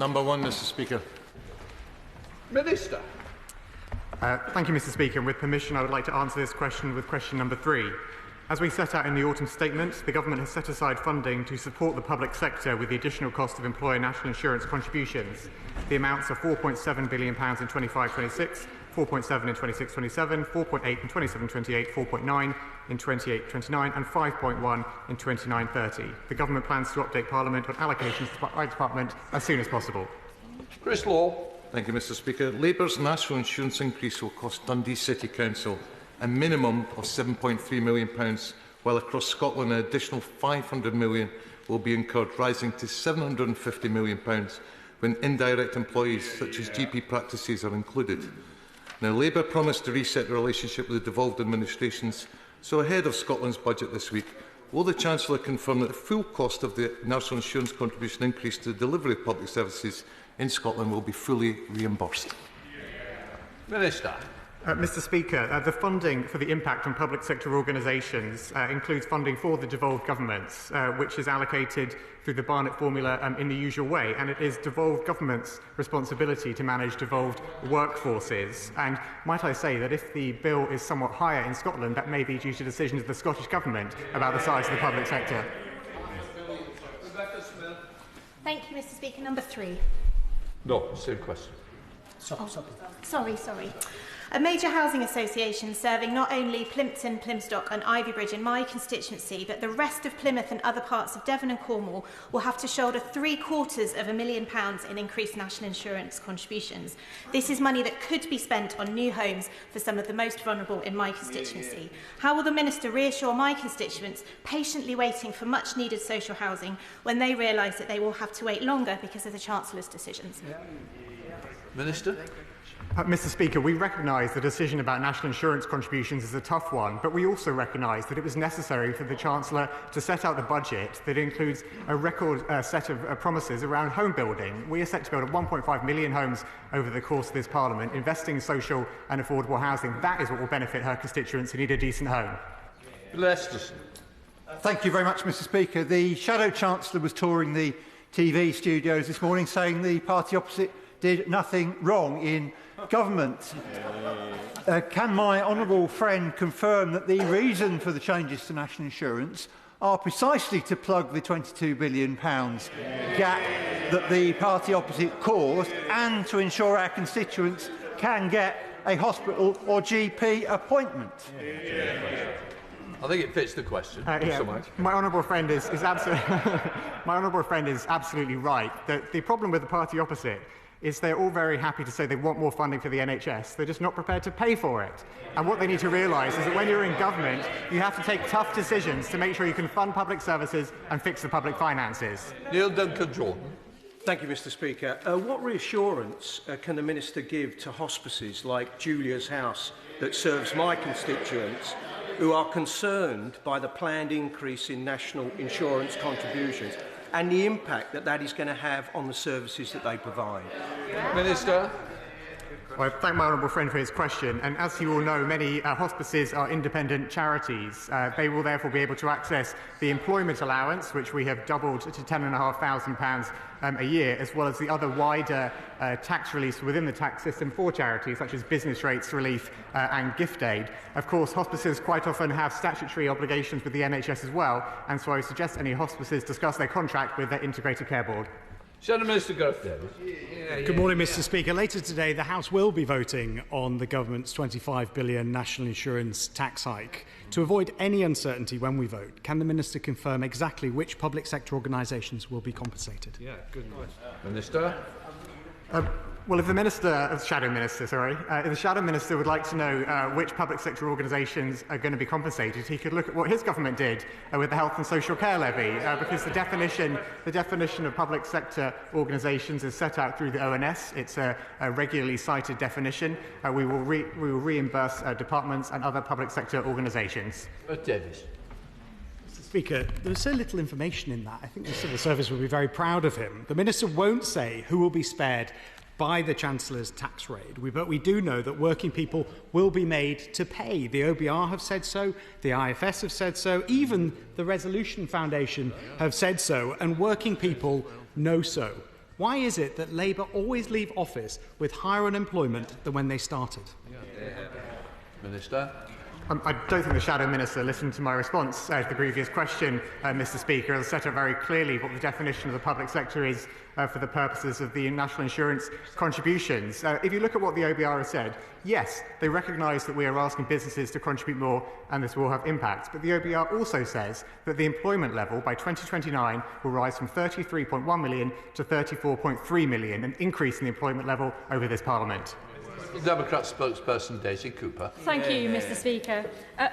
Number 1, Mr Speaker. Minister. Thank you, Mr Speaker. And with permission, I would like to answer this question with question number 3. As we set out in the autumn statement, the Government has set aside funding to support the public sector with the additional cost of employer national insurance contributions. The amounts are £4.7 billion in 25-26, 4.7 in 26-27, 4.8 in 27-28, 4.9 in 28-29 and 5.1 in 29-30. The Government plans to update Parliament on allocations to the Department as soon as possible. Chris Law. Thank you, Mr Speaker. Labour's national insurance increase will cost Dundee City Council a minimum of £7.3 million, while across Scotland an additional £500 million will be incurred, rising to £750 million when indirect employees such as GP practices are included. Now, Labour promised to reset the relationship with the devolved administrations, so ahead of Scotland's budget this week, will the Chancellor confirm that the full cost of the national insurance contribution increase to the delivery of public services in Scotland will be fully reimbursed? Minister. Mr Speaker, the funding for the impact on public sector organisations includes funding for the devolved governments, which is allocated through the Barnett formula in the usual way, and it is devolved governments' responsibility to manage devolved workforces. And might I say that if the bill is somewhat higher in Scotland, that may be due to decisions of the Scottish Government about the size of the public sector. Thank you, Mr Speaker. Number 3. No, same question. Sorry. A major housing association serving not only Plympton, Plymstock and Ivybridge in my constituency, but the rest of Plymouth and other parts of Devon and Cornwall will have to shoulder £750,000 in increased national insurance contributions. This is money that could be spent on new homes for some of the most vulnerable in my constituency. How will the Minister reassure my constituents patiently waiting for much needed social housing when they realise that they will have to wait longer because of the Chancellor's decisions? Minister. Mr Speaker, we recognise the decision about national insurance contributions is a tough one, but we also recognise that it was necessary for the Chancellor to set out the budget that includes a record set of promises around home building. We are set to build 1.5 million homes over the course of this Parliament, investing in social and affordable housing. That is what will benefit her constituents who need a decent home. Esterson. Thank you very much, Mr Speaker. The Shadow Chancellor was touring the TV studios this morning saying the party opposite did nothing wrong in government. Can my honourable friend confirm that the reason for the changes to national insurance are precisely to plug the £22 billion gap that the party opposite caused and to ensure our constituents can get a hospital or GP appointment? I think it fits the question. So much. My honourable friend is absolutely right. The problem with the party opposite is they're all very happy to say they want more funding for the NHS. They're just not prepared to pay for it. And what they need to realise is that when you're in government, you have to take tough decisions to make sure you can fund public services and fix the public finances. Neil Duncan-Jordan. Thank you, Mr Speaker. What reassurance can the Minister give to hospices like Julia's House that serves my constituents who are concerned by the planned increase in national insurance contributions and the impact that that is going to have on the services that they provide? Minister. Well, I thank my honourable friend for his question. And as you all know, many hospices are independent charities. They will therefore be able to access the employment allowance, which we have doubled to £10,500 a year, as well as the other wider tax relief within the tax system for charities, such as business rates relief and gift aid. Of course, hospices quite often have statutory obligations with the NHS as well, and so I suggest any hospices discuss their contract with their Integrated Care Board. Shadow Minister Gareth. Davies. Good morning, Mr Speaker. Later today, the House will be voting on the Government's £25 billion national insurance tax hike. To avoid any uncertainty when we vote, can the Minister confirm exactly which public sector organisations will be compensated? Yeah, good question. Minister. Well, if the Shadow Minister would like to know which public sector organisations are going to be compensated, he could look at what his government did with the Health and Social Care Levy, because the definition of public sector organisations is set out through the ONS. It's a regularly cited definition. We will reimburse departments and other public sector organisations. Davies. Mr Speaker, there was so little information in that. I think the Civil Service will be very proud of him. The Minister won't say who will be spared by the Chancellor's tax raid, but we do know that working people will be made to pay. The OBR have said so, the IFS have said so, even the Resolution Foundation have said so, and working people know so. Why is it that Labour always leave office with higher unemployment than when they started? Minister. I don't think the Shadow Minister listened to my response to the previous question, Mr Speaker. I'll set out very clearly what the definition of the public sector is for the purposes of the national insurance contributions. If you look at what the OBR has said, yes, they recognise that we are asking businesses to contribute more and this will have impacts. But the OBR also says that the employment level by 2029 will rise from 33.1 million to 34.3 million, an increase in the employment level over this Parliament. Democrat spokesperson Daisy Cooper. Thank you, Mr Speaker.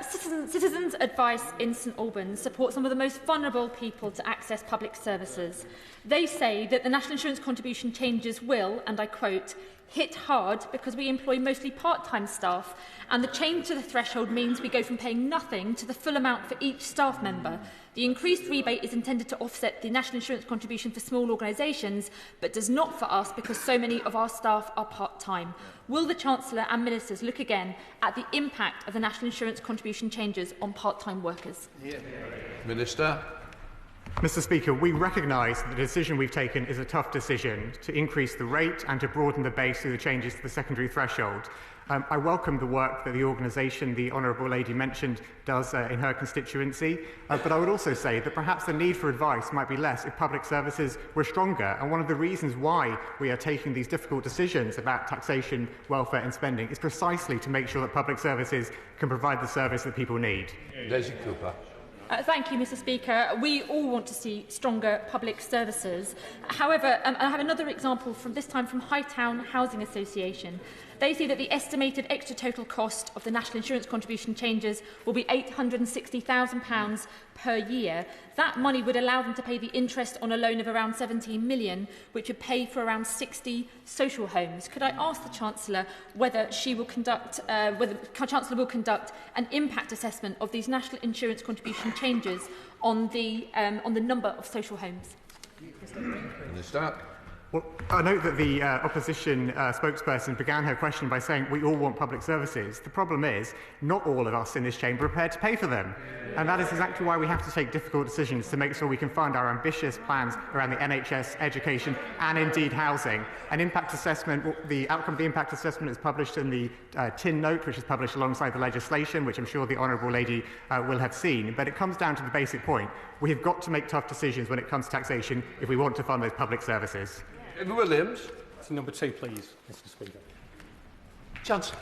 Citizens' Advice in St Albans supports some of the most vulnerable people to access public services. They say that the national insurance contribution changes will, and I quote, hit hard because we employ mostly part-time staff, and the change to the threshold means we go from paying nothing to the full amount for each staff member. The increased rebate is intended to offset the national insurance contribution for small organisations, but does not for us because so many of our staff are part-time. Will the Chancellor and Ministers look again at the impact of the national insurance contribution changes on part-time workers? Minister. Mr Speaker, we recognise that the decision we've taken is a tough decision to increase the rate and to broaden the base through the changes to the secondary threshold. I welcome the work that the organisation the Honourable Lady mentioned does in her constituency, but I would also say that perhaps the need for advice might be less if public services were stronger. And one of the reasons why we are taking these difficult decisions about taxation, welfare and spending is precisely to make sure that public services can provide the service that people need. Daisy Cooper. Thank you, Mr Speaker. We all want to see stronger public services. However, I have another example from this time from Hightown Housing Association. They say that the estimated extra total cost of the national insurance contribution changes will be £860,000 per year. That money would allow them to pay the interest on a loan of around 17 million, which would pay for around 60 social homes. Could I ask the Chancellor whether she will conduct, whether the Chancellor will conduct an impact assessment of these national insurance contribution changes on the number of social homes? Minister. Well, I note that the opposition spokesperson began her question by saying we all want public services. The problem is not all of us in this chamber are prepared to pay for them. And that is exactly why we have to take difficult decisions to make sure we can fund our ambitious plans around the NHS, education and indeed housing. An impact assessment, the outcome of the impact assessment is published in the TIN note, which is published alongside the legislation, which I'm sure the Honourable Lady will have seen. But it comes down to the basic point. We have got to make tough decisions when it comes to taxation if we want to fund those public services. Williams. Number 2, please, Mr Speaker. Chancellor.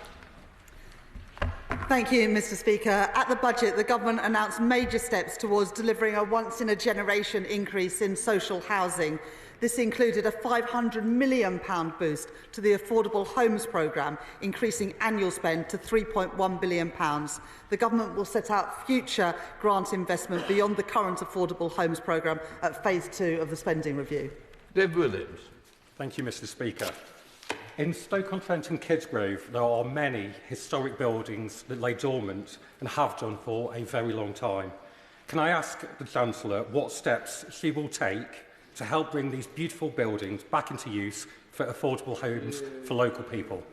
Thank you, Mr Speaker. At the budget, the Government announced major steps towards delivering a once-in-a-generation increase in social housing. This included a £500 million boost to the Affordable Homes Programme, increasing annual spend to £3.1 billion. The Government will set out future grant investment beyond the current Affordable Homes Programme at Phase 2 of the spending review. David Williams. Thank you, Mr Speaker. In Stoke-on-Trent and Kidsgrove, there are many historic buildings that lay dormant and have done for a very long time. Can I ask the Chancellor what steps she will take to help bring these beautiful buildings back into use for affordable homes for local people?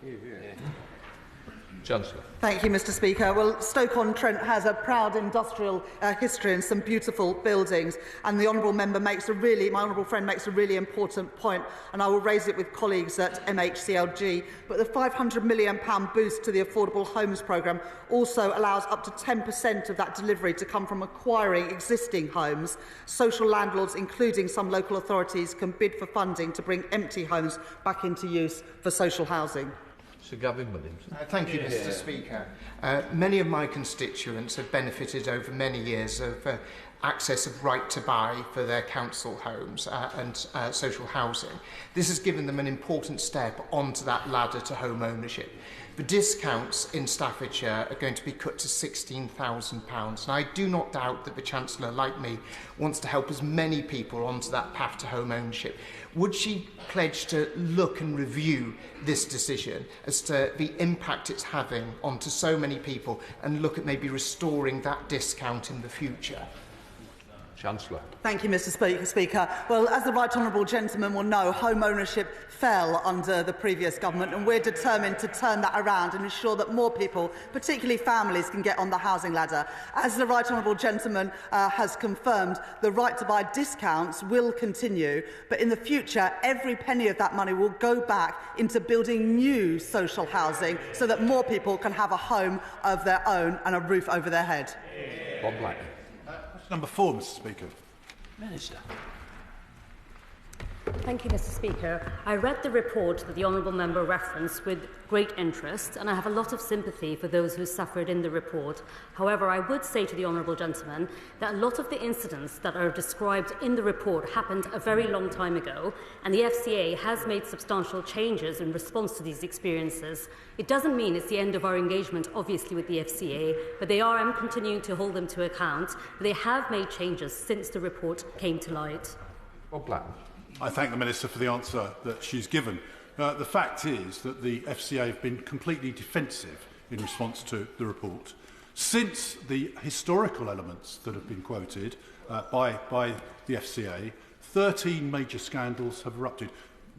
Chancellor. Thank you, Mr Speaker. Well, Stoke-on-Trent has a proud industrial history and some beautiful buildings, and the honourable member makes a really, my honourable friend makes a really important point, and I will raise it with colleagues at MHCLG. But the £500 million boost to the Affordable Homes Programme also allows up to 10% of that delivery to come from acquiring existing homes. Social landlords, including some local authorities, can bid for funding to bring empty homes back into use for social housing. Sir Gavin Williams. Thank you, Mr Speaker. Many of my constituents have benefited over many years of access of right to buy for their council homes and social housing. This has given them an important step onto that ladder to home ownership. The discounts in Staffordshire are going to be cut to £16,000, and I do not doubt that the Chancellor, like me, wants to help as many people onto that path to home ownership. Would she pledge to look and review this decision as to the impact it's having onto so many people and look at maybe restoring that discount in the future? Chancellor. Thank you, Mr. Speaker. Well, as the right honourable gentleman will know, home ownership fell under the previous government, and we're determined to turn that around and ensure that more people, particularly families, can get on the housing ladder. As the right honourable gentleman has confirmed, the right to buy discounts will continue, but in the future, every penny of that money will go back into building new social housing so that more people can have a home of their own and a roof over their head. Bob Black. Number 4, Mr. Speaker. Minister. Thank you, Mr. Speaker. I read the report that the Honourable Member referenced with great interest, and I have a lot of sympathy for those who suffered in the report. However, I would say to the Honourable Gentleman that a lot of the incidents that are described in the report happened a very long time ago, and the FCA has made substantial changes in response to these experiences. It doesn't mean it's the end of our engagement, obviously, with the FCA, but I'm continuing to hold them to account. But they have made changes since the report came to light. Bob Black. I thank the Minister for the answer that she's given. The fact is that the FCA have been completely defensive in response to the report. Since the historical elements that have been quoted by the FCA, 13 major scandals have erupted.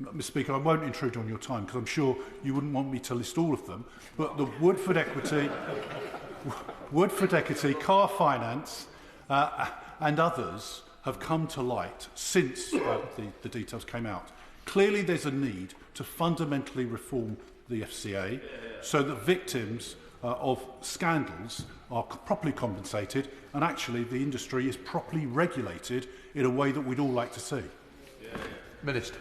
Mr. Speaker, I won't intrude on your time because I'm sure you wouldn't want me to list all of them, but the Woodford Equity, Car Finance and others have come to light since the details came out. Clearly there's a need to fundamentally reform the FCA so that victims of scandals are properly compensated and actually the industry is properly regulated in a way that we'd all like to see. Minister.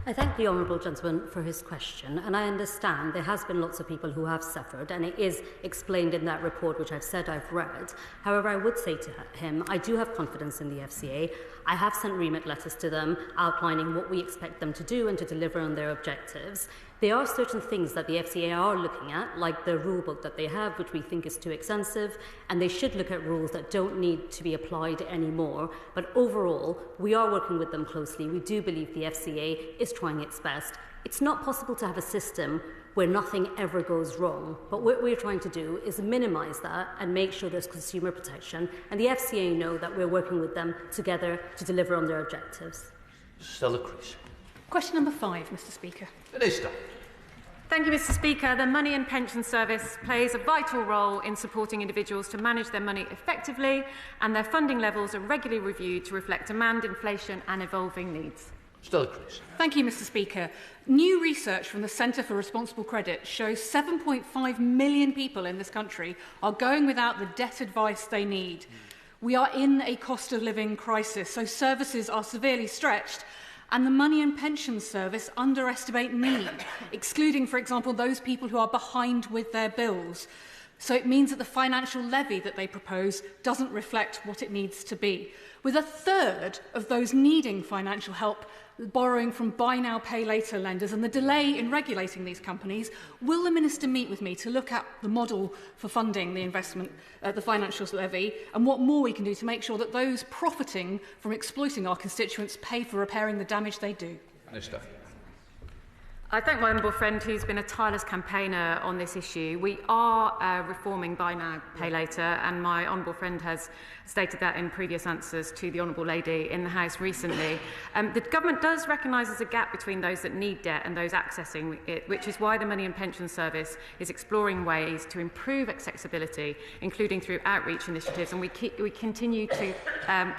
I thank the Honourable Gentleman for his question, and I understand there has been lots of people who have suffered, and it is explained in that report which I've said I've read. However, I would say to him, I do have confidence in the FCA. I have sent remit letters to them outlining what we expect them to do and to deliver on their objectives. There are certain things that the FCA are looking at, like the rulebook that they have, which we think is too extensive, and they should look at rules that don't need to be applied anymore. But overall, we are working with them closely. We do believe the FCA is trying its best. It's not possible to have a system where nothing ever goes wrong. But what we're trying to do is minimise that and make sure there's consumer protection. And the FCA know that we're working with them together to deliver on their objectives. Stella Crease. Question number 5, Mr. Speaker. Minister. Thank you, Mr. Speaker. The Money and Pension Service plays a vital role in supporting individuals to manage their money effectively, and their funding levels are regularly reviewed to reflect demand, inflation and evolving needs. Stella Crease. Thank you, Mr. Speaker. New research from the Centre for Responsible Credit shows 7.5 million people in this country are going without the debt advice they need. We are in a cost of living crisis, so services are severely stretched, and the Money and Pensions Service underestimate need, excluding, for example, those people who are behind with their bills. So it means that the financial levy that they propose doesn't reflect what it needs to be. With a third of those needing financial help borrowing from buy now, pay later lenders and the delay in regulating these companies, will the Minister meet with me to look at the model for funding the investment, the financial levy, and what more we can do to make sure that those profiting from exploiting our constituents pay for repairing the damage they do? Minister. I thank my honourable friend who's been a tireless campaigner on this issue. We are reforming Buy Now, Pay Later, and my honourable friend has stated that in previous answers to the honourable lady in the House recently. The government does recognise there's a gap between those that need debt and those accessing it, which is why the Money and Pension Service is exploring ways to improve accessibility, including through outreach initiatives, and we continue to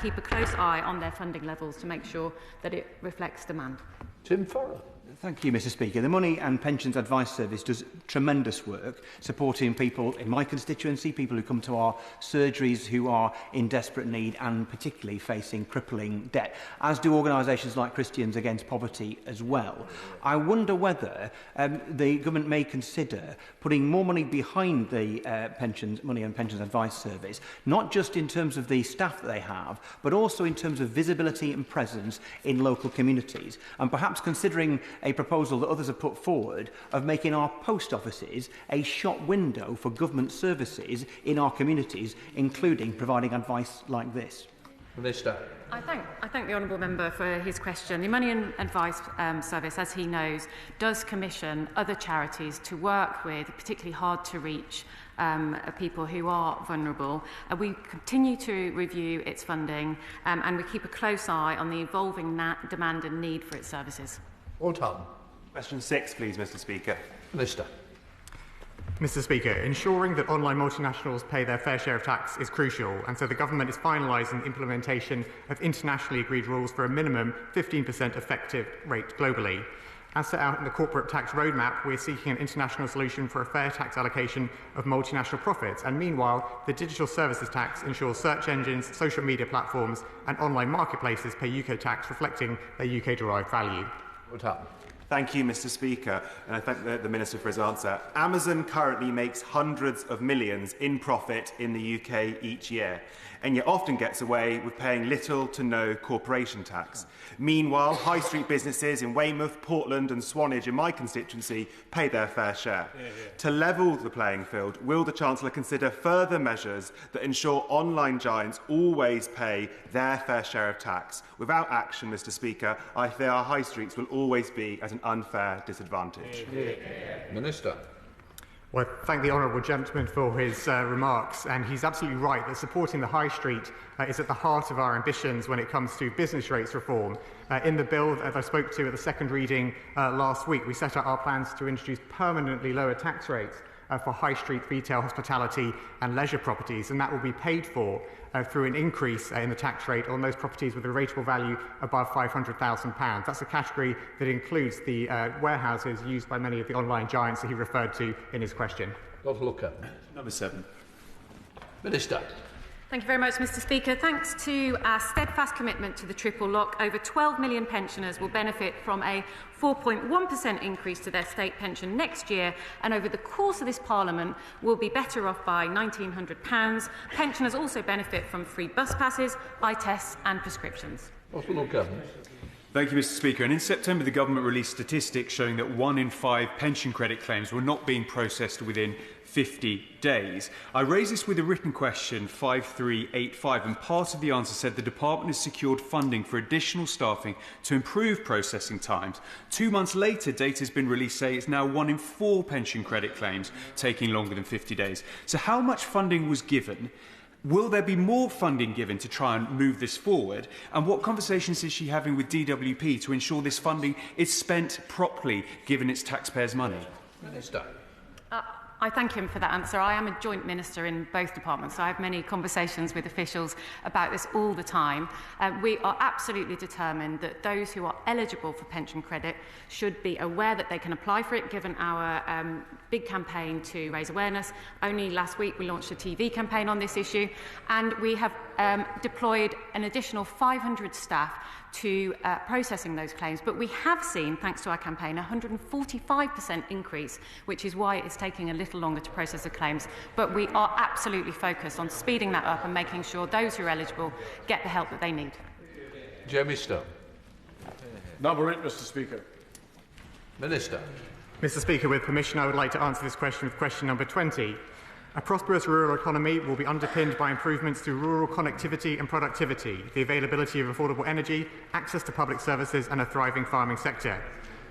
keep a close eye on their funding levels to make sure that it reflects demand. Tim Farrell. Thank you, Mr. Speaker. The Money and Pensions Advice Service does tremendous work supporting people in my constituency, people who come to our surgeries who are in desperate need and particularly facing crippling debt, as do organisations like Christians Against Poverty as well. I wonder whether the government may consider putting more money behind the Money and Pensions Advice Service, not just in terms of the staff that they have, but also in terms of visibility and presence in local communities, and perhaps considering a proposal that others have put forward of making our post offices a shop window for government services in our communities, including providing advice like this. Minister. I thank the honourable member for his question. The Money and Advice Service, as he knows, does commission other charities to work with particularly hard-to-reach people who are vulnerable. We continue to review its funding and we keep a close eye on the evolving demand and need for its services. All done. Question 6, please, Mr. Speaker. Minister. Mr. Speaker, ensuring that online multinationals pay their fair share of tax is crucial, and so the government is finalising the implementation of internationally agreed rules for a minimum 15% effective rate globally. As set out in the Corporate Tax Roadmap, we are seeking an international solution for a fair tax allocation of multinational profits, and meanwhile, the Digital Services Tax ensures search engines, social media platforms and online marketplaces pay UK tax reflecting their UK-derived value. What happened? Thank you, Mr. Speaker, and I thank the Minister for his answer. Amazon currently makes hundreds of millions in profit in the UK each year, and yet often gets away with paying little to no corporation tax. Meanwhile, high street businesses in Weymouth, Portland and Swanage in my constituency pay their fair share. To level the playing field, will the Chancellor consider further measures that ensure online giants always pay their fair share of tax? Without action, Mr. Speaker, I fear our high streets will always be at an unfair disadvantage. Minister. Well, I thank the honourable gentleman for his remarks, and he's absolutely right that supporting the high street is at the heart of our ambitions when it comes to business rates reform. In the bill that I spoke to at the second reading last week, we set out our plans to introduce permanently lower tax rates for high street retail, hospitality and leisure properties, and that will be paid for through an increase in the tax rate on those properties with a rateable value above £500,000. That's a category that includes the warehouses used by many of the online giants that he referred to in his question. Dr. Looker. Number 7. Minister. Thank you very much, Mr. Speaker. Thanks to our steadfast commitment to the triple lock, over 12 million pensioners will benefit from a 4.1% increase to their state pension next year, and over the course of this Parliament will be better off by £1,900. Pensioners also benefit from free bus passes, eye tests and prescriptions. Dr. Looker. Thank you, Mr. Speaker. And in September, the government released statistics showing that 1 in 5 pension credit claims were not being processed within 50 days. I raised this with a written question 5385, and part of the answer said the department has secured funding for additional staffing to improve processing times. 2 months later, data has been released saying it's now 1 in 4 pension credit claims taking longer than 50 days. So how much funding was given? Will there be more funding given to try and move this forward? And what conversations is she having with DWP to ensure this funding is spent properly, given it's taxpayers' money? Minister. I thank him for that answer. I am a joint minister in both departments, so I have many conversations with officials about this all the time. We are absolutely determined that those who are eligible for pension credit should be aware that they can apply for it, given our big campaign to raise awareness. Only last week we launched a TV campaign on this issue, and we have deployed an additional 500 staff to processing those claims. But we have seen, thanks to our campaign, a 145% increase, which is why it's taking a little longer to process the claims. But we are absolutely focused on speeding that up and making sure those who are eligible get the help that they need. Jeremy Stone. Number 8, Mr. Speaker. Minister. Mr. Speaker, with permission, I would like to answer this question with question number 20. A prosperous rural economy will be underpinned by improvements to rural connectivity and productivity, the availability of affordable energy, access to public services and a thriving farming sector.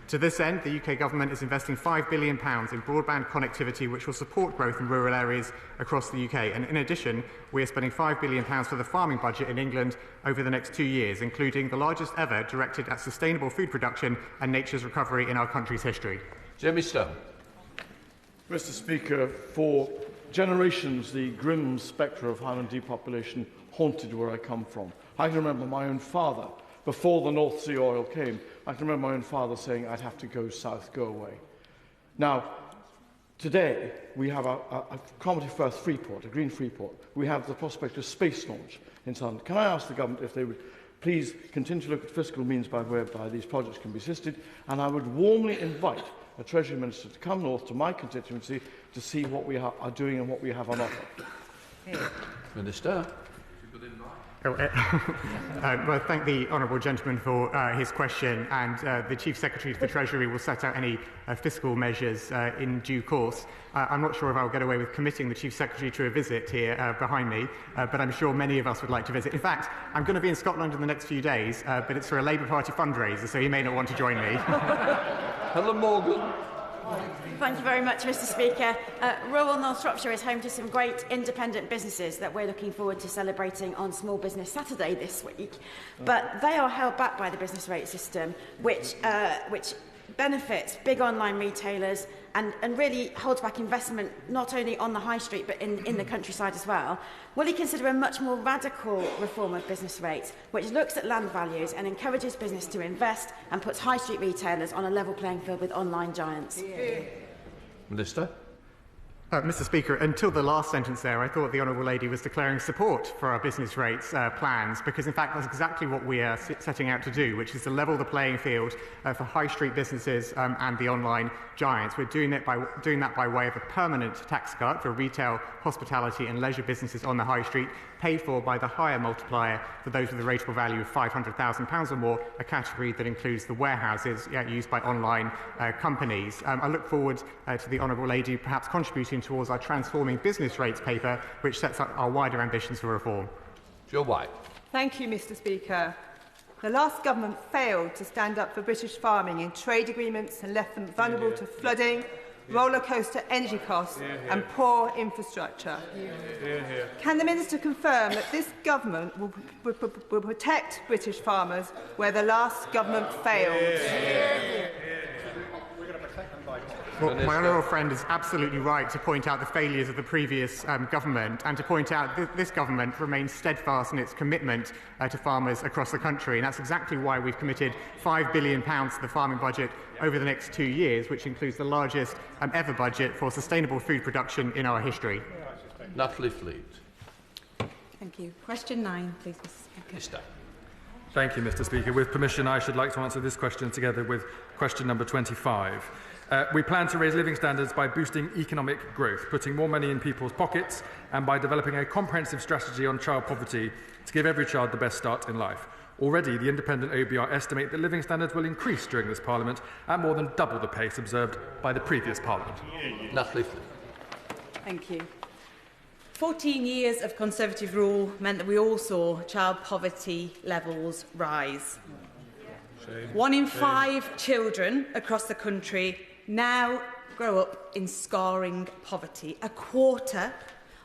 To this end, the UK Government is investing £5 billion in broadband connectivity which will support growth in rural areas across the UK. And in addition, we are spending £5 billion for the farming budget in England over the next 2 years, including the largest ever directed at sustainable food production and nature's recovery in our country's history. Jeremy Stone. Mr. Speaker, for generations, the grim spectre of Highland depopulation haunted where I come from. I can remember my own father, before the North Sea oil came, I can remember my own father saying, I'd have to go south, go away. Now, today, we have a Comedy Firth Freeport, a green Freeport. We have the prospect of space launch in Sunderland. Can I ask the government if they would please continue to look at fiscal means whereby these projects can be assisted, and I would warmly invite a Treasury Minister to come north to my constituency to see what we are doing and what we have on offer. Minister. Well, thank the honourable gentleman for his question, and the Chief Secretary to the Treasury will set out any fiscal measures in due course. I'm not sure if I'll get away with committing the Chief Secretary to a visit here behind me, but I'm sure many of us would like to visit. In fact, I'm going to be in Scotland in the next few days, but it's for a Labour Party fundraiser, so he may not want to join me. Helen Morgan. Thank you very much, Mr. Speaker. Rural North Shropshire is home to some great independent businesses that we're looking forward to celebrating on Small Business Saturday this week. But they are held back by the business rate system, which benefits big online retailers and really holds back investment not only on the high street but in the countryside as well. Will he consider a much more radical reform of business rates, which looks at land values and encourages business to invest and puts high street retailers on a level playing field with online giants? Minister. Mr. Speaker, until the last sentence there, I thought the Honourable Lady was declaring support for our business rates plans, because in fact that's exactly what we are setting out to do, which is to level the playing field for high street businesses and the online giants. We're doing that by way of a permanent tax cut for retail, hospitality and leisure businesses on the high street, paid for by the higher multiplier for those with a rateable value of £500,000 or more, a category that includes the warehouses used by online companies. I look forward to the Honourable Lady perhaps contributing towards our Transforming Business Rates paper, which sets up our wider ambitions for reform. Jill White. Thank you, Mr. Speaker. The last government failed to stand up for British farming in trade agreements and left them vulnerable to flooding, rollercoaster energy costs and poor infrastructure. Can the Minister confirm that this government will protect British farmers where the last government failed? Well, my honourable friend is absolutely right to point out the failures of the previous government and to point out that this government remains steadfast in its commitment to farmers across the country. And that's exactly why we've committed £5 billion to the farming budget over the next 2 years, which includes the largest ever budget for sustainable food production in our history. Natalie Fleet. Thank you. Question 9, please, Mr. Speaker. Minister. Thank you, Mr. Speaker. With permission, I should like to answer this question together with question number 25. We plan to raise living standards by boosting economic growth, putting more money in people's pockets, and by developing a comprehensive strategy on child poverty to give every child the best start in life. Already, the independent OBR estimate that living standards will increase during this Parliament at more than double the pace observed by the previous Parliament. Natalie. Thank you. 14 years of Conservative rule meant that we all saw child poverty levels rise. 1 in 5 children across the country now grow up in scarring poverty. A quarter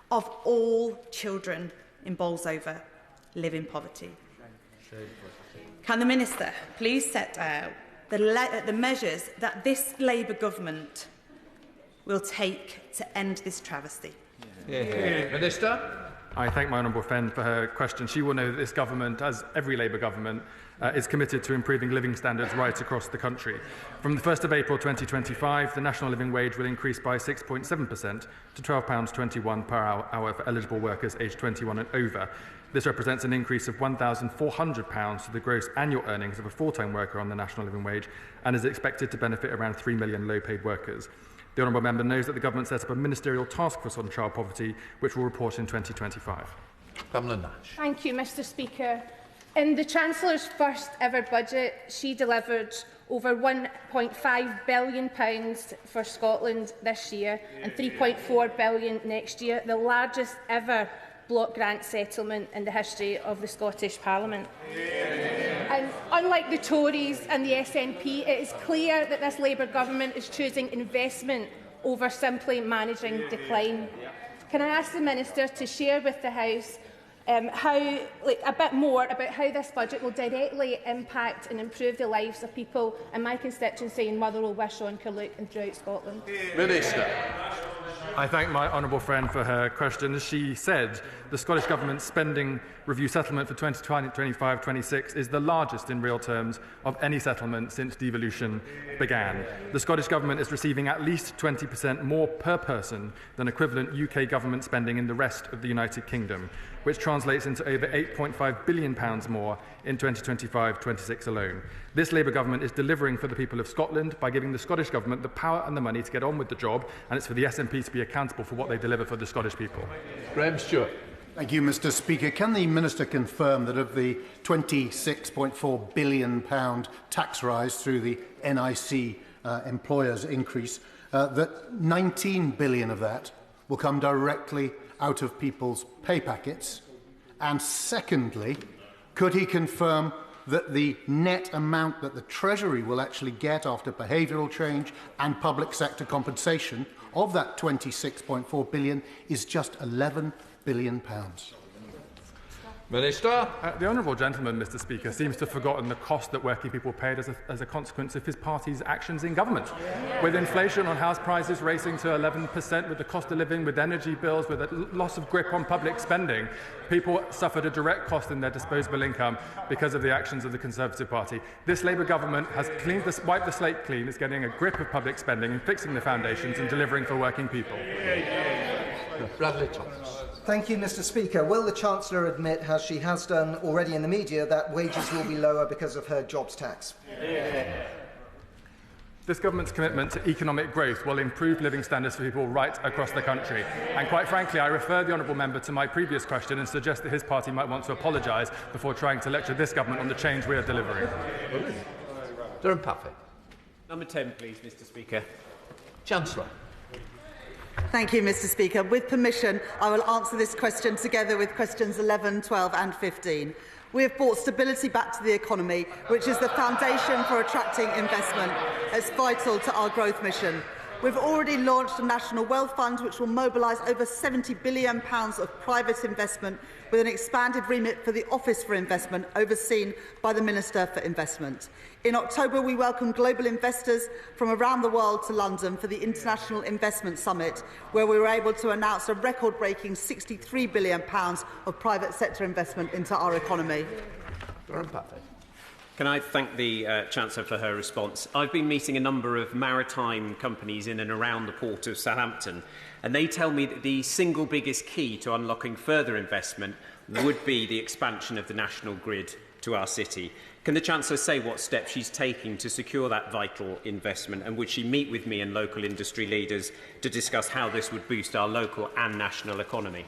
of all children in Bolsover live in poverty. Can the Minister please set out the measures that this Labour government will take to end this travesty? Minister. I thank my honourable friend for her question. She will know that this government, as every Labour government, is committed to improving living standards right across the country. From the 1st of April 2025, the national living wage will increase by 6.7% to £12.21 per hour for eligible workers aged 21 and over. This represents an increase of £1,400 to the gross annual earnings of a full-time worker on the national living wage and is expected to benefit around 3 million low-paid workers. The honourable member knows that the government set up a ministerial task force on child poverty, which will report in 2025. Pamela Nash. Thank you, Mr. Speaker. In the Chancellor's first ever budget, she delivered over £1.5 billion for Scotland this year and £3.4 billion next year, the largest ever block grant settlement in the history of the Scottish Parliament. And unlike the Tories and the SNP, it is clear that this Labour government is choosing investment over simply managing decline. Can I ask the Minister to share with the House a bit more about how this budget will directly impact and improve the lives of people in my constituency in Motherwell, Wishaw, Carluke and throughout Scotland? Minister. I thank my honourable friend for her question. As she said, the Scottish Government's spending review settlement for 2025-26 is the largest in real terms of any settlement since devolution began. The Scottish Government is receiving at least 20% more per person than equivalent UK government spending in the rest of the United Kingdom, which translates into over £8.5 billion more in 2025-26 alone. This Labour government is delivering for the people of Scotland by giving the Scottish Government the power and the money to get on with the job, and it's for the SNP to be accountable for what they deliver for the Scottish people. Graham Stewart. Thank you, Mr Speaker. Can the Minister confirm that of the £26.4 billion tax rise through the NIC employers increase, that 19 billion of that will come directly out of people's pay packets? And secondly, could he confirm that the net amount that the Treasury will actually get after behavioural change and public sector compensation of that £26.4 billion is just £11 billion? Minister. The honourable gentleman, Mr Speaker, seems to have forgotten the cost that working people paid as a consequence of his party's actions in government. With inflation on house prices racing to 11%, with the cost of living, with energy bills, with a loss of grip on public spending, people suffered a direct cost in their disposable income because of the actions of the Conservative Party. This Labour government has wiped the slate clean, is getting a grip of public spending and fixing the foundations and delivering for working people. Bradley Thomas. Thank you, Mr Speaker. Will the Chancellor admit, as she has done already in the media, that wages will be lower because of her jobs tax? This government's commitment to economic growth will improve living standards for people right across the country. And quite frankly, I refer the honourable member to my previous question and suggest that his party might want to apologise before trying to lecture this government on the change we are delivering. Durham Paffy. Number 10, please, Mr Speaker. Chancellor. Thank you, Mr Speaker. With permission, I will answer this question together with questions 11, 12 and 15. We have brought stability back to the economy, which is the foundation for attracting investment. It's vital to our growth mission. We've already launched a National Wealth Fund, which will mobilise over £70 billion of private investment, with an expanded remit for the Office for Investment, overseen by the Minister for Investment. In October, we welcomed global investors from around the world to London for the International Investment Summit, where we were able to announce a record-breaking £63 billion of private sector investment into our economy. Can I thank the Chancellor for her response? I've been meeting a number of maritime companies in and around the port of Southampton, and they tell me that the single biggest key to unlocking further investment would be the expansion of the national grid to our city. Can the Chancellor say what steps she's taking to secure that vital investment, and would she meet with me and local industry leaders to discuss how this would boost our local and national economy?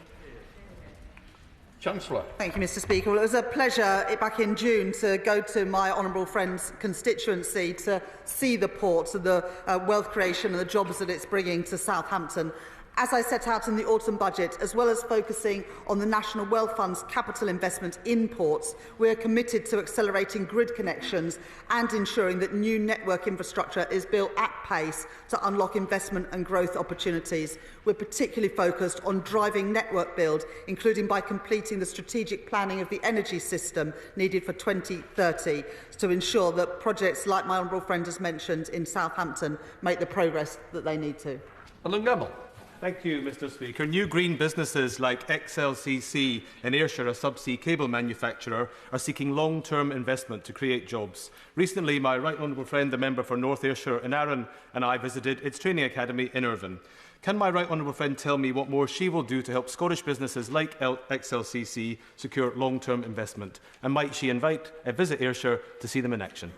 Chancellor. Thank you, Mr Speaker. Well, it was a pleasure back in June to go to my honourable friend's constituency to see the port, the wealth creation and the jobs that it's bringing to Southampton. As I set out in the autumn budget, as well as focusing on the National Wealth Fund's capital investment in ports, we are committed to accelerating grid connections and ensuring that new network infrastructure is built at pace to unlock investment and growth opportunities. We're particularly focused on driving network build, including by completing the strategic planning of the energy system needed for 2030, to ensure that projects like my honourable friend has mentioned in Southampton make the progress that they need to. Alan Gamble. Thank you, Mr Speaker. New green businesses like XLCC in Ayrshire, a subsea cable manufacturer, are seeking long-term investment to create jobs. Recently, my right honourable friend, the member for North Ayrshire in Arran, and I visited its training academy in Irvine. Can my right honourable friend tell me what more she will do to help Scottish businesses like XLCC secure long-term investment? And might she invite a visit Ayrshire to see them in action?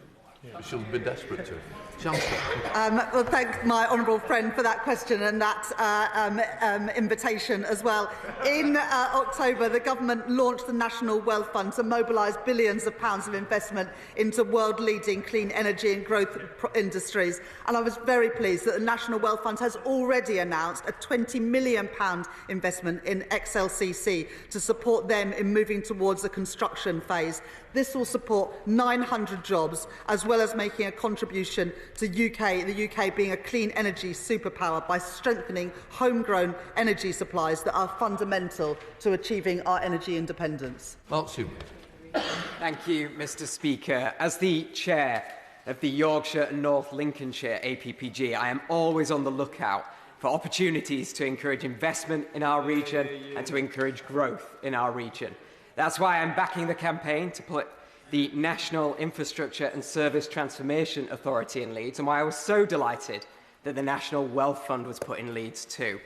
She'll be desperate to. Chancellor. Well, thank my honourable friend for that question and that invitation as well. In October, the government launched the National Wealth Fund to mobilise billions of pounds of investment into world-leading clean energy and growth industries. And I was very pleased that the National Wealth Fund has already announced a £20 million investment in XLCC to support them in moving towards the construction phase. This will support 900 jobs, as well as making a contribution to the UK being a clean energy superpower by strengthening homegrown energy supplies that are fundamental to achieving our energy independence. Thank you, Mr Speaker. As the chair of the Yorkshire and North Lincolnshire APPG, I am always on the lookout for opportunities to encourage investment in our region and to encourage growth in our region. That's why I'm backing the campaign to put the National Infrastructure and Service Transformation Authority in Leeds, and why I was so delighted that the National Wealth Fund was put in Leeds too.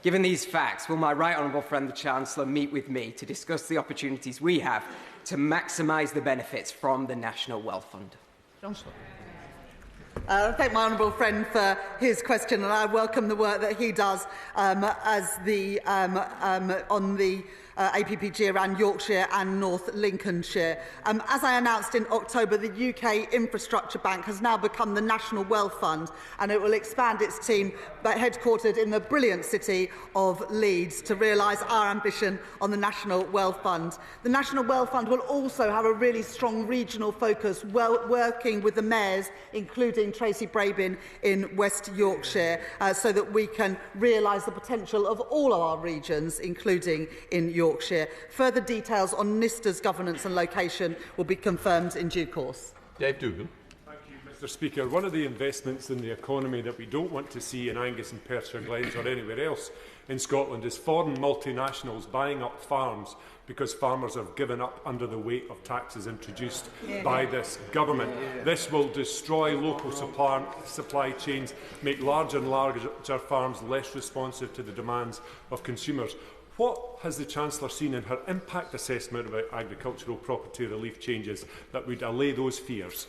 Given these facts, will my right honourable friend the Chancellor meet with me to discuss the opportunities we have to maximise the benefits from the National Wealth Fund? Chancellor. I thank my honourable friend for his question, and I welcome the work that he does on the APPG around Yorkshire and North Lincolnshire. As I announced in October, the UK Infrastructure Bank has now become the National Wealth Fund, and it will expand its team, headquartered in the brilliant city of Leeds, to realise our ambition on the National Wealth Fund. The National Wealth Fund will also have a really strong regional focus, working with the mayors, including Tracy Brabin in West Yorkshire, so that we can realise the potential of all of our regions, including in Yorkshire. Further details on NISTA's governance and location will be confirmed in due course. Dave Dougal. Thank you, Mr. Speaker. One of the investments in the economy that we don't want to see in Angus and Perthshire Glens or anywhere else in Scotland is foreign multinationals buying up farms because farmers have given up under the weight of taxes introduced by this government. This will destroy local supply chains, make larger and larger farms less responsive to the demands of consumers. What has the Chancellor seen in her impact assessment about agricultural property relief changes that would allay those fears?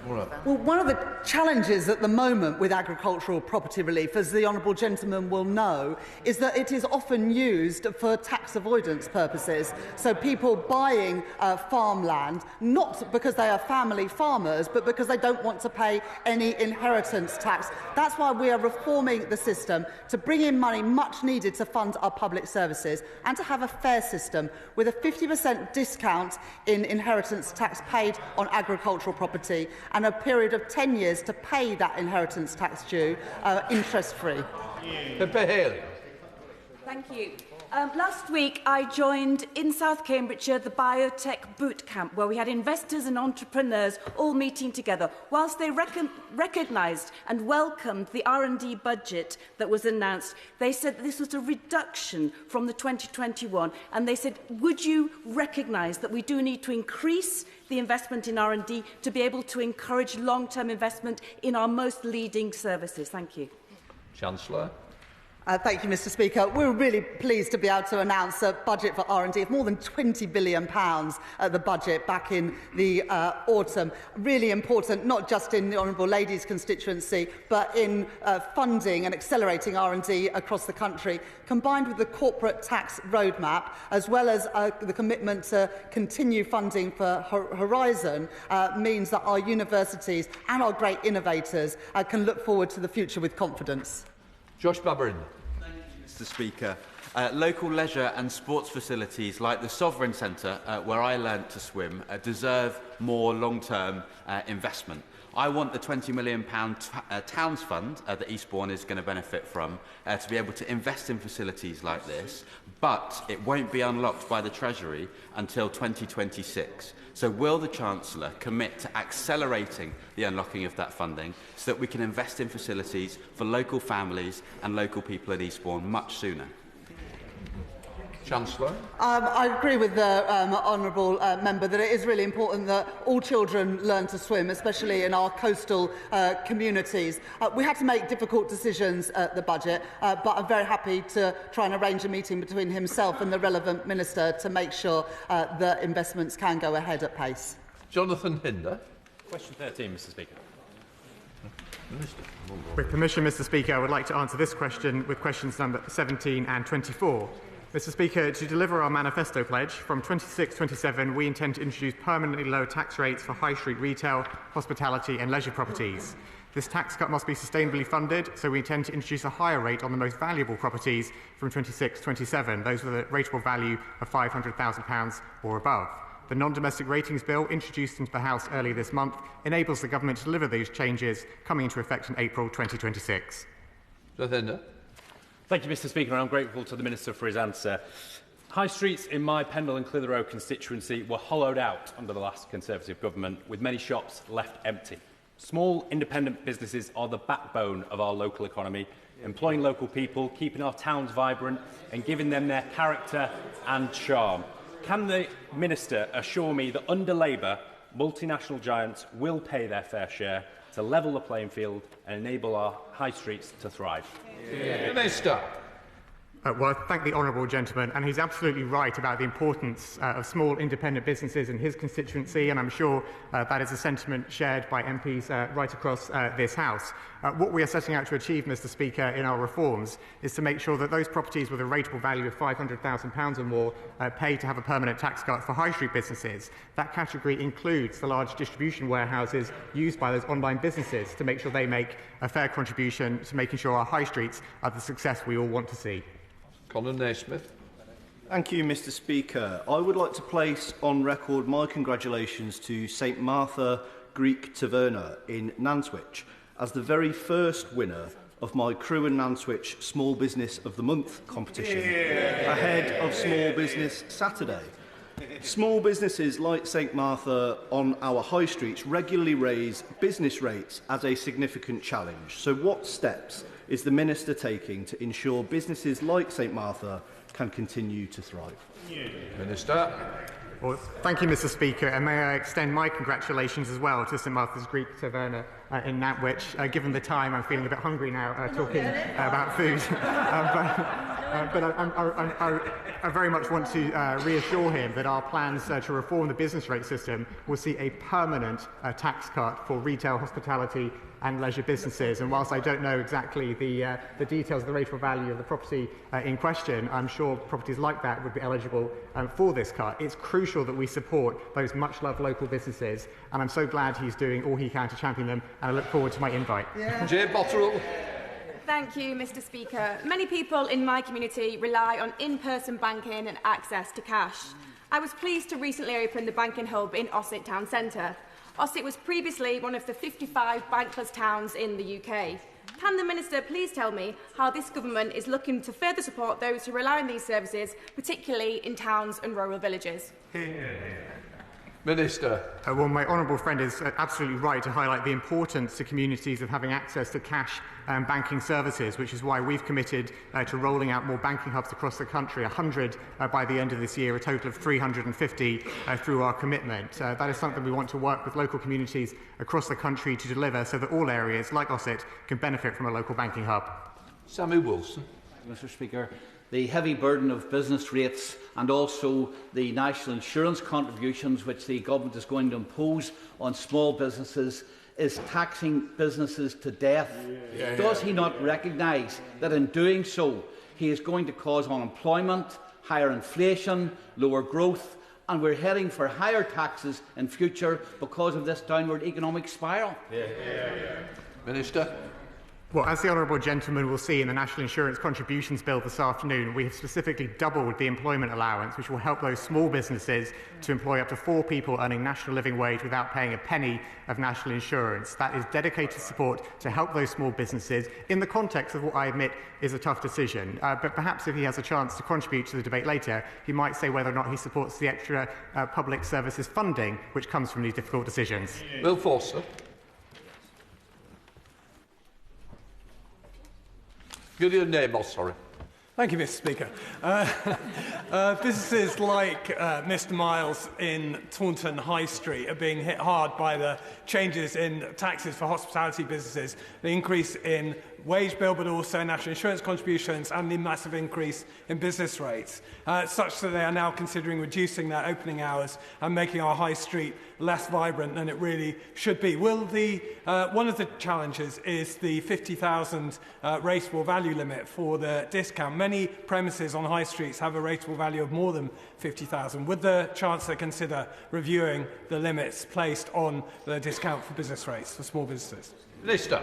Well, one of the challenges at the moment with agricultural property relief, as the honourable gentleman will know, is that it is often used for tax avoidance purposes. So people buying farmland, not because they are family farmers, but because they don't want to pay any inheritance tax. That's why we are reforming the system to bring in money much needed to fund our public services and to have a fair system with a 50% discount in inheritance tax paid on agricultural property and a period of 10 years to pay that inheritance tax due interest-free. Thank you. Last week, I joined in South Cambridgeshire the Biotech Boot Camp, where we had investors and entrepreneurs all meeting together. Whilst they recognised and welcomed the R&D budget that was announced, they said that this was a reduction from the 2021, and they said, would you recognise that we do need to increase the investment in R&D to be able to encourage long-term investment in our most leading services? Thank you. Chancellor. Thank you, Mr. Speaker. We're really pleased to be able to announce a budget for R&D of more than £20 billion at the budget back in the autumn. Really important, not just in the Honourable Lady's constituency, but in funding and accelerating R&D across the country, combined with the corporate tax roadmap, as well as the commitment to continue funding for Horizon, means that our universities and our great innovators can look forward to the future with confidence. Josh Babberin. Thank you, Mr. Speaker. Local leisure and sports facilities like the Sovereign Centre, where I learnt to swim, deserve more long-term investment. I want the £20 million Towns Fund that Eastbourne is going to benefit from to be able to invest in facilities like this, but it won't be unlocked by the Treasury until 2026. So will the Chancellor commit to accelerating the unlocking of that funding so that we can invest in facilities for local families and local people at Eastbourne much sooner? Chancellor. I agree with the honourable member that it is really important that all children learn to swim, especially in our coastal communities. We had to make difficult decisions at the budget, but I'm very happy to try and arrange a meeting between himself and the relevant minister to make sure that investments can go ahead at pace. Jonathan Hinder. Question 13, Mr. Speaker. With permission, Mr. Speaker, I would like to answer this question with questions number 17 and 24. Mr. Speaker, to deliver our manifesto pledge, from 26-27 we intend to introduce permanently lower tax rates for high street retail, hospitality and leisure properties. This tax cut must be sustainably funded, so we intend to introduce a higher rate on the most valuable properties from 26-27, those with a rateable value of £500,000 or above. The non-domestic ratings bill, introduced into the House earlier this month, enables the government to deliver these changes, coming into effect in April 2026. Thank you, Mr. Speaker, and I'm grateful to the Minister for his answer. High streets in my Pendle and Clitheroe constituency were hollowed out under the last Conservative government, with many shops left empty. Small independent businesses are the backbone of our local economy, employing local people, keeping our towns vibrant and giving them their character and charm. Can the Minister assure me that under Labour, multinational giants will pay their fair share to level the playing field and enable our high streets to thrive? Minister. Well, I thank the honourable gentleman, and he's absolutely right about the importance of small independent businesses in his constituency, and I'm sure that is a sentiment shared by MPs right across this House. What we are setting out to achieve, Mr Speaker, in our reforms is to make sure that those properties with a rateable value of £500,000 or more pay to have a permanent tax cut for high street businesses. That category includes the large distribution warehouses used by those online businesses to make sure they make a fair contribution to making sure our high streets are the success we all want to see. Colin Naismith. Thank you, Mr Speaker. I would like to place on record my congratulations to St Martha Greek Taverna in Nantwich as the very first winner of my Crewe and Nantwich Small Business of the Month competition, ahead of Small Business Saturday. Small businesses like St Martha on our high streets regularly raise business rates as a significant challenge. So what steps is the Minister taking to ensure businesses like St Martha can continue to thrive? Minister. Well, thank you, Mr Speaker, and may I extend my congratulations as well to St Martha's Greek Taverna in Nantwich. Given the time, I'm feeling a bit hungry now talking about food. But I very much want to reassure him that our plans to reform the business rate system will see a permanent tax cut for retail, hospitality and leisure businesses. And whilst I don't know exactly the details of the rateable value of the property in question, I'm sure properties like that would be eligible for this cut. It's crucial that we support those much-loved local businesses, and I'm so glad he's doing all he can to champion them, and I look forward to my invite. Jay Botterill. Thank you, Mr Speaker. Many people in my community rely on in-person banking and access to cash. I was pleased to recently open the banking hub in Ossett Town Centre. Ossett was previously one of the 55 bankless towns in the UK. Can the Minister please tell me how this government is looking to further support those who rely on these services, particularly in towns and rural villages? Minister. Well, my honourable friend is absolutely right to highlight the importance to communities of having access to cash and banking services, which is why we've committed to rolling out more banking hubs across the country, 100 by the end of this year, a total of 350 through our commitment. That is something we want to work with local communities across the country to deliver so that all areas, like Ossett, can benefit from a local banking hub. Sammy Wilson. Mr Speaker. The heavy burden of business rates and also the national insurance contributions which the government is going to impose on small businesses is taxing businesses to death. Does he not recognise that in doing so he is going to cause unemployment, higher inflation, lower growth, and we're heading for higher taxes in future because of this downward economic spiral? Minister. Well, as the honourable gentleman will see in the National Insurance Contributions Bill this afternoon, we have specifically doubled the employment allowance, which will help those small businesses to employ up to 4 people earning national living wage without paying a penny of national insurance. That is dedicated support to help those small businesses in the context of what I admit is a tough decision. But perhaps if he has a chance to contribute to the debate later, he might say whether or not he supports the extra public services funding which comes from these difficult decisions. Will Forster. Give your name, sorry. Thank you, Mr Speaker. Businesses like Mr Miles in Taunton High Street are being hit hard by the changes in taxes for hospitality businesses, the increase in wage bill but also national insurance contributions and the massive increase in business rates, such that they are now considering reducing their opening hours and making our high street less vibrant than it really should be. Will one of the challenges is the 50,000 rateable value limit for the discount. Many premises on high streets have a rateable value of more than 50,000. Would the Chancellor consider reviewing the limits placed on the discount for business rates for small businesses? Minister.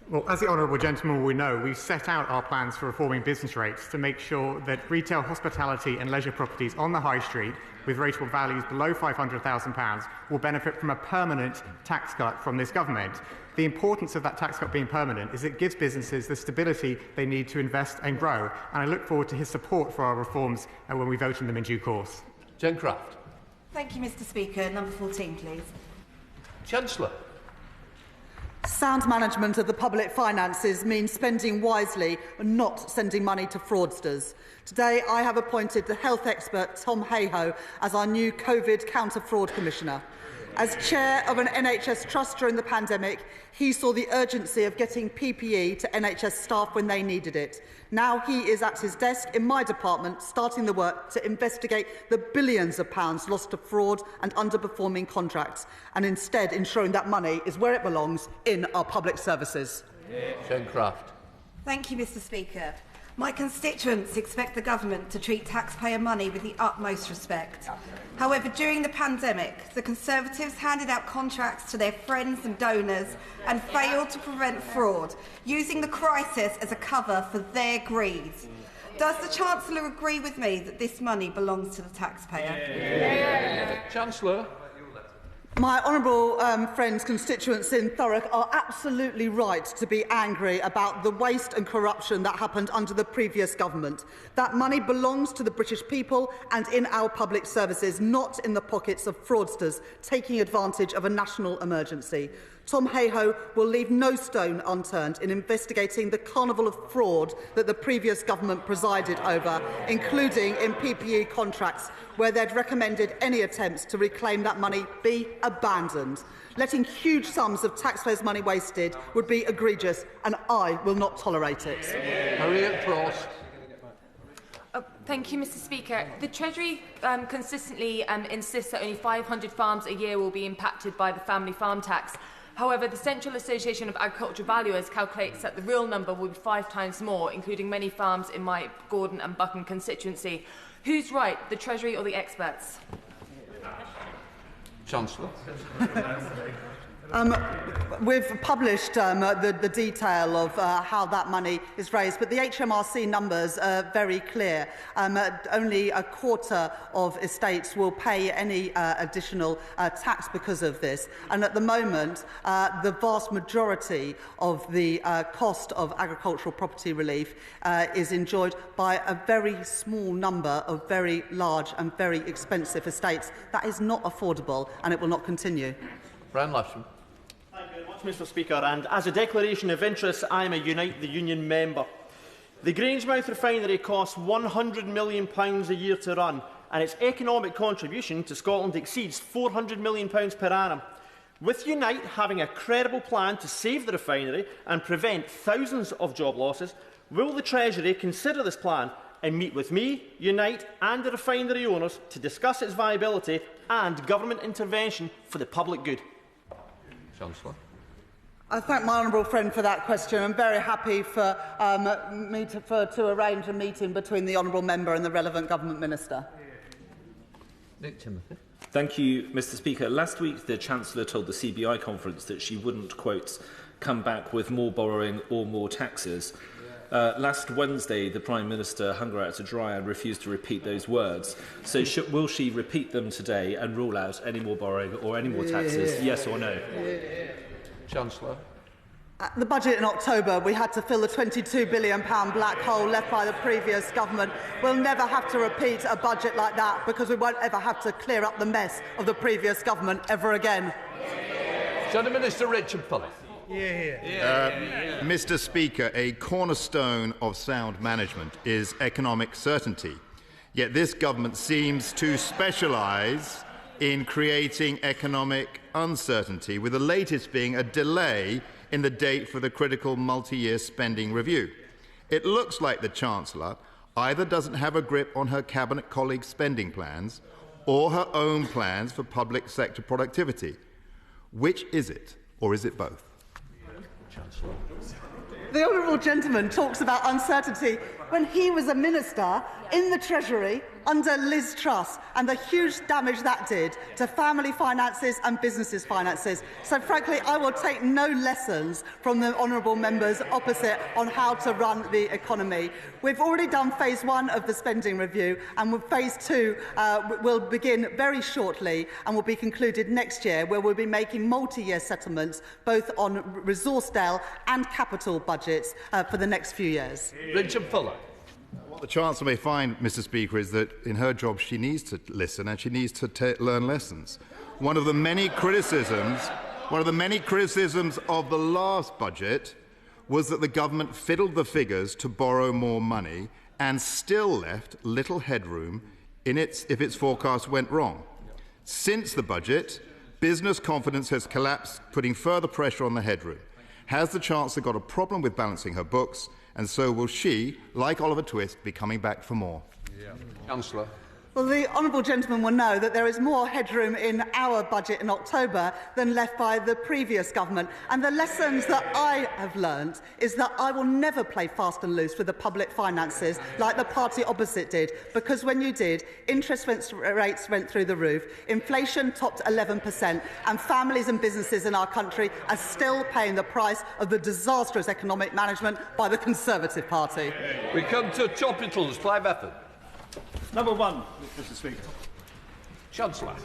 Well, as the honourable gentleman will know, we've set out our plans for reforming business rates to make sure that retail, hospitality and leisure properties on the high street with rateable values below £500,000 will benefit from a permanent tax cut from this government. The importance of that tax cut being permanent is it gives businesses the stability they need to invest and grow, and I look forward to his support for our reforms when we vote on them in due course. Jen Craft. Thank you, Mr Speaker. Number 14, please. Chancellor. Sound management of the public finances means spending wisely and not sending money to fraudsters. Today, I have appointed the health expert Tom Hayhoe as our new COVID counter-fraud commissioner. As chair of an NHS trust during the pandemic, he saw the urgency of getting PPE to NHS staff when they needed it. Now he is at his desk in my department, starting the work to investigate the billions of pounds lost to fraud and underperforming contracts, and instead ensuring that money is where it belongs, in our public services. Shancraft. Thank you, Mr. Speaker. My constituents expect the government to treat taxpayer money with the utmost respect. However, during the pandemic, the Conservatives handed out contracts to their friends and donors and failed to prevent fraud, using the crisis as a cover for their greed. Does the Chancellor agree with me that this money belongs to the taxpayer? Chancellor. My honourable friends' constituents in Thurrock are absolutely right to be angry about the waste and corruption that happened under the previous government. That money belongs to the British people and in our public services, not in the pockets of fraudsters taking advantage of a national emergency. Tom Hayhoe will leave no stone unturned in investigating the carnival of fraud that the previous government presided over, including in PPE contracts, where they'd recommended any attempts to reclaim that money be abandoned. Letting huge sums of taxpayers' money wasted would be egregious, and I will not tolerate it. Harriet Frost. Thank you, Mr. Speaker. The Treasury consistently insists that only 500 farms a year will be impacted by the family farm tax. However, the Central Association of Agricultural Valuers calculates that the real number will be 5 times more, including many farms in my Gordon and Buchan constituency. Who's right, the Treasury or the experts? Chancellor. We've published the detail of how that money is raised, but the HMRC numbers are very clear. Only a quarter of estates will pay any additional tax because of this. And at the moment, the vast majority of the cost of agricultural property relief is enjoyed by a very small number of very large and very expensive estates. That is not affordable, and it will not continue. Brian Lasham. Thank you very much, Mr. Speaker. And as a declaration of interest, I am a Unite the Union member. The Grangemouth refinery costs £100 million a year to run, and its economic contribution to Scotland exceeds £400 million per annum. With Unite having a credible plan to save the refinery and prevent thousands of job losses, will the Treasury consider this plan and meet with me, Unite and the refinery owners to discuss its viability and government intervention for the public good? Chancellor. I thank my honourable friend for that question. I'm very happy for me to arrange a meeting between the honourable member and the relevant government minister. Nick Timothy. Thank you, Mr. Speaker. Last week, the Chancellor told the CBI conference that she wouldn't, quote, come back with more borrowing or more taxes. Last Wednesday, the Prime Minister hung her out to dry and refused to repeat those words. So will she repeat them today and rule out any more borrowing or any more taxes, yes or no? Chancellor. At the budget in October, we had to fill the £22 billion black hole left by the previous government. We'll never have to repeat a budget like that because we won't ever have to clear up the mess of the previous government ever again. Shadow Minister Richard Puddey. Mr. Speaker, a cornerstone of sound management is economic certainty. Yet this government seems to specialise in creating economic uncertainty, with the latest being a delay in the date for the critical multi-year spending review. It looks like the Chancellor either doesn't have a grip on her Cabinet colleagues' spending plans or her own plans for public sector productivity. Which is it, or is it both? Chancellor. The honourable gentleman talks about uncertainty when he was a minister in the Treasury under Liz Truss and the huge damage that did to family finances and businesses' finances. So, frankly, I will take no lessons from the honourable members opposite on how to run the economy. We've already done phase 1 of the spending review, and phase 2 will begin very shortly and will be concluded next year, where we'll be making multi-year settlements both on resource DEL and capital budgets for the next few years. Richard Fuller. What the Chancellor may find, Mr. Speaker, is that in her job she needs to listen and she needs to learn lessons. One of the many criticisms of the last budget was that the government fiddled the figures to borrow more money and still left little headroom if its forecast went wrong. Since the budget, Business confidence has collapsed, putting further pressure on the headroom. Has the Chancellor got a problem with balancing her books? And so will she, like Oliver Twist, be coming back for more? Chancellor. Well, the honourable gentleman will know that there is more headroom in our budget in October than left by the previous government. And the lessons that I have learnt is that I will never play fast and loose with the public finances like the party opposite did, because when you did, interest rates went through the roof, inflation topped 11%, and families and businesses in our country are still paying the price of the disastrous economic management by the Conservative Party. We come to Topicals. Clive Efford. Number one, Mr. Speaker. Chancellor.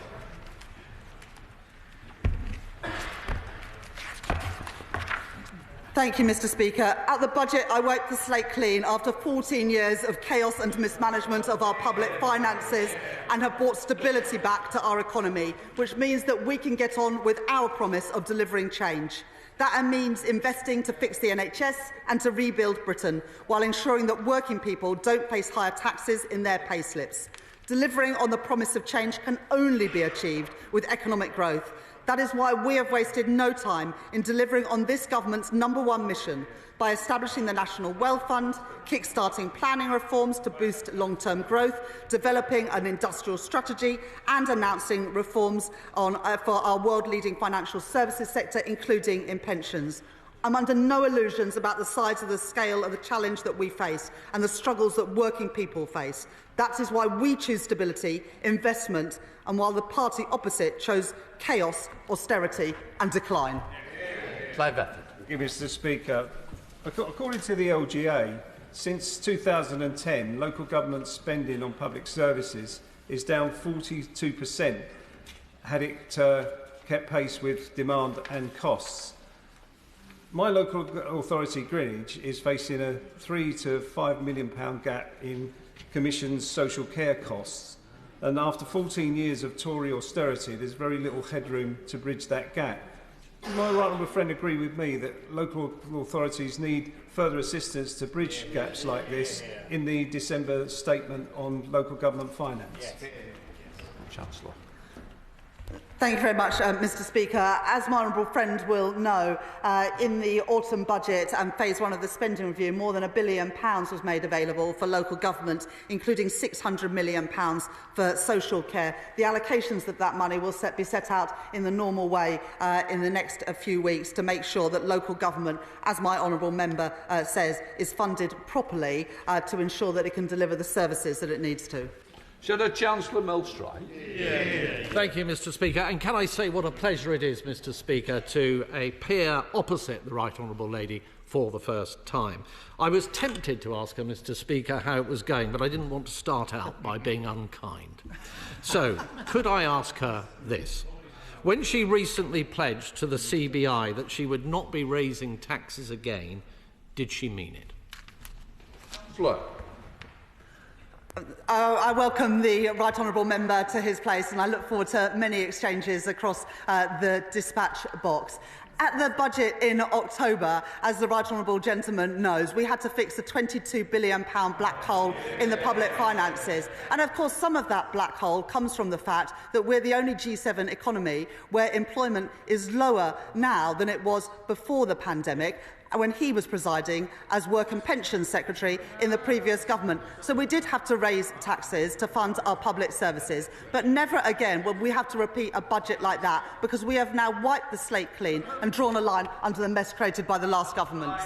Thank you, Mr. Speaker. At the budget, I wiped the slate clean after 14 years of chaos and mismanagement of our public finances and have brought stability back to our economy, which means that we can get on with our promise of delivering change. That means investing to fix the NHS and to rebuild Britain, while ensuring that working people don't face higher taxes in their payslips. Delivering on the promise of change can only be achieved with economic growth. That is why we have wasted no time in delivering on this government's #1 mission by establishing the National Wealth Fund, kick-starting planning reforms to boost long-term growth, developing an industrial strategy and announcing reforms for our world-leading financial services sector, including in pensions. I'm under no illusions about the size of the scale of the challenge that we face and the struggles that working people face. That is why we choose stability, investment, and while the party opposite chose chaos, austerity and decline. Clive Efford. Thank you, Mr. Speaker. According to the LGA, since 2010, local government spending on public services is down 42% had it kept pace with demand and costs. My local authority, Greenwich, is facing a £3 to £5 million gap in Commission's social care costs. And after 14 years of Tory austerity, there's very little headroom to bridge that gap. Does my right honourable friend agree with me that local authorities need further assistance to bridge gaps like this in the December statement on local government finance? Chancellor. Thank you very much, Mr. Speaker. As my honourable friend will know, in the autumn budget and phase 1 of the spending review, more than £1 billion was made available for local government, including £600 million for social care. The allocations of that money will be set out in the normal way in the next few weeks to make sure that local government, as my honourable member says, is funded properly to ensure that it can deliver the services that it needs to. Should Chancellor Millstrike? Thank you, Mr. Speaker. And can I say what a pleasure it is, Mr. Speaker, to appear opposite the Right Honourable Lady for the first time. I was tempted to ask her, Mr. Speaker, how it was going, but I didn't want to start out by being unkind. So, could I ask her this? When she recently pledged to the CBI that she would not be raising taxes again, did she mean it? Look. I welcome the Right Honourable Member to his place, and I look forward to many exchanges across the dispatch box. At the budget in October, as the Right Honourable Gentleman knows, we had to fix a £22 billion black hole in the public finances. And of course, some of that black hole comes from the fact that we're the only G7 economy where employment is lower now than it was before the pandemic, when he was presiding as Work and Pensions Secretary in the previous government. So we did have to raise taxes to fund our public services, but never again will we have to repeat a budget like that, because we have now wiped the slate clean and drawn a line under the mess created by the last government.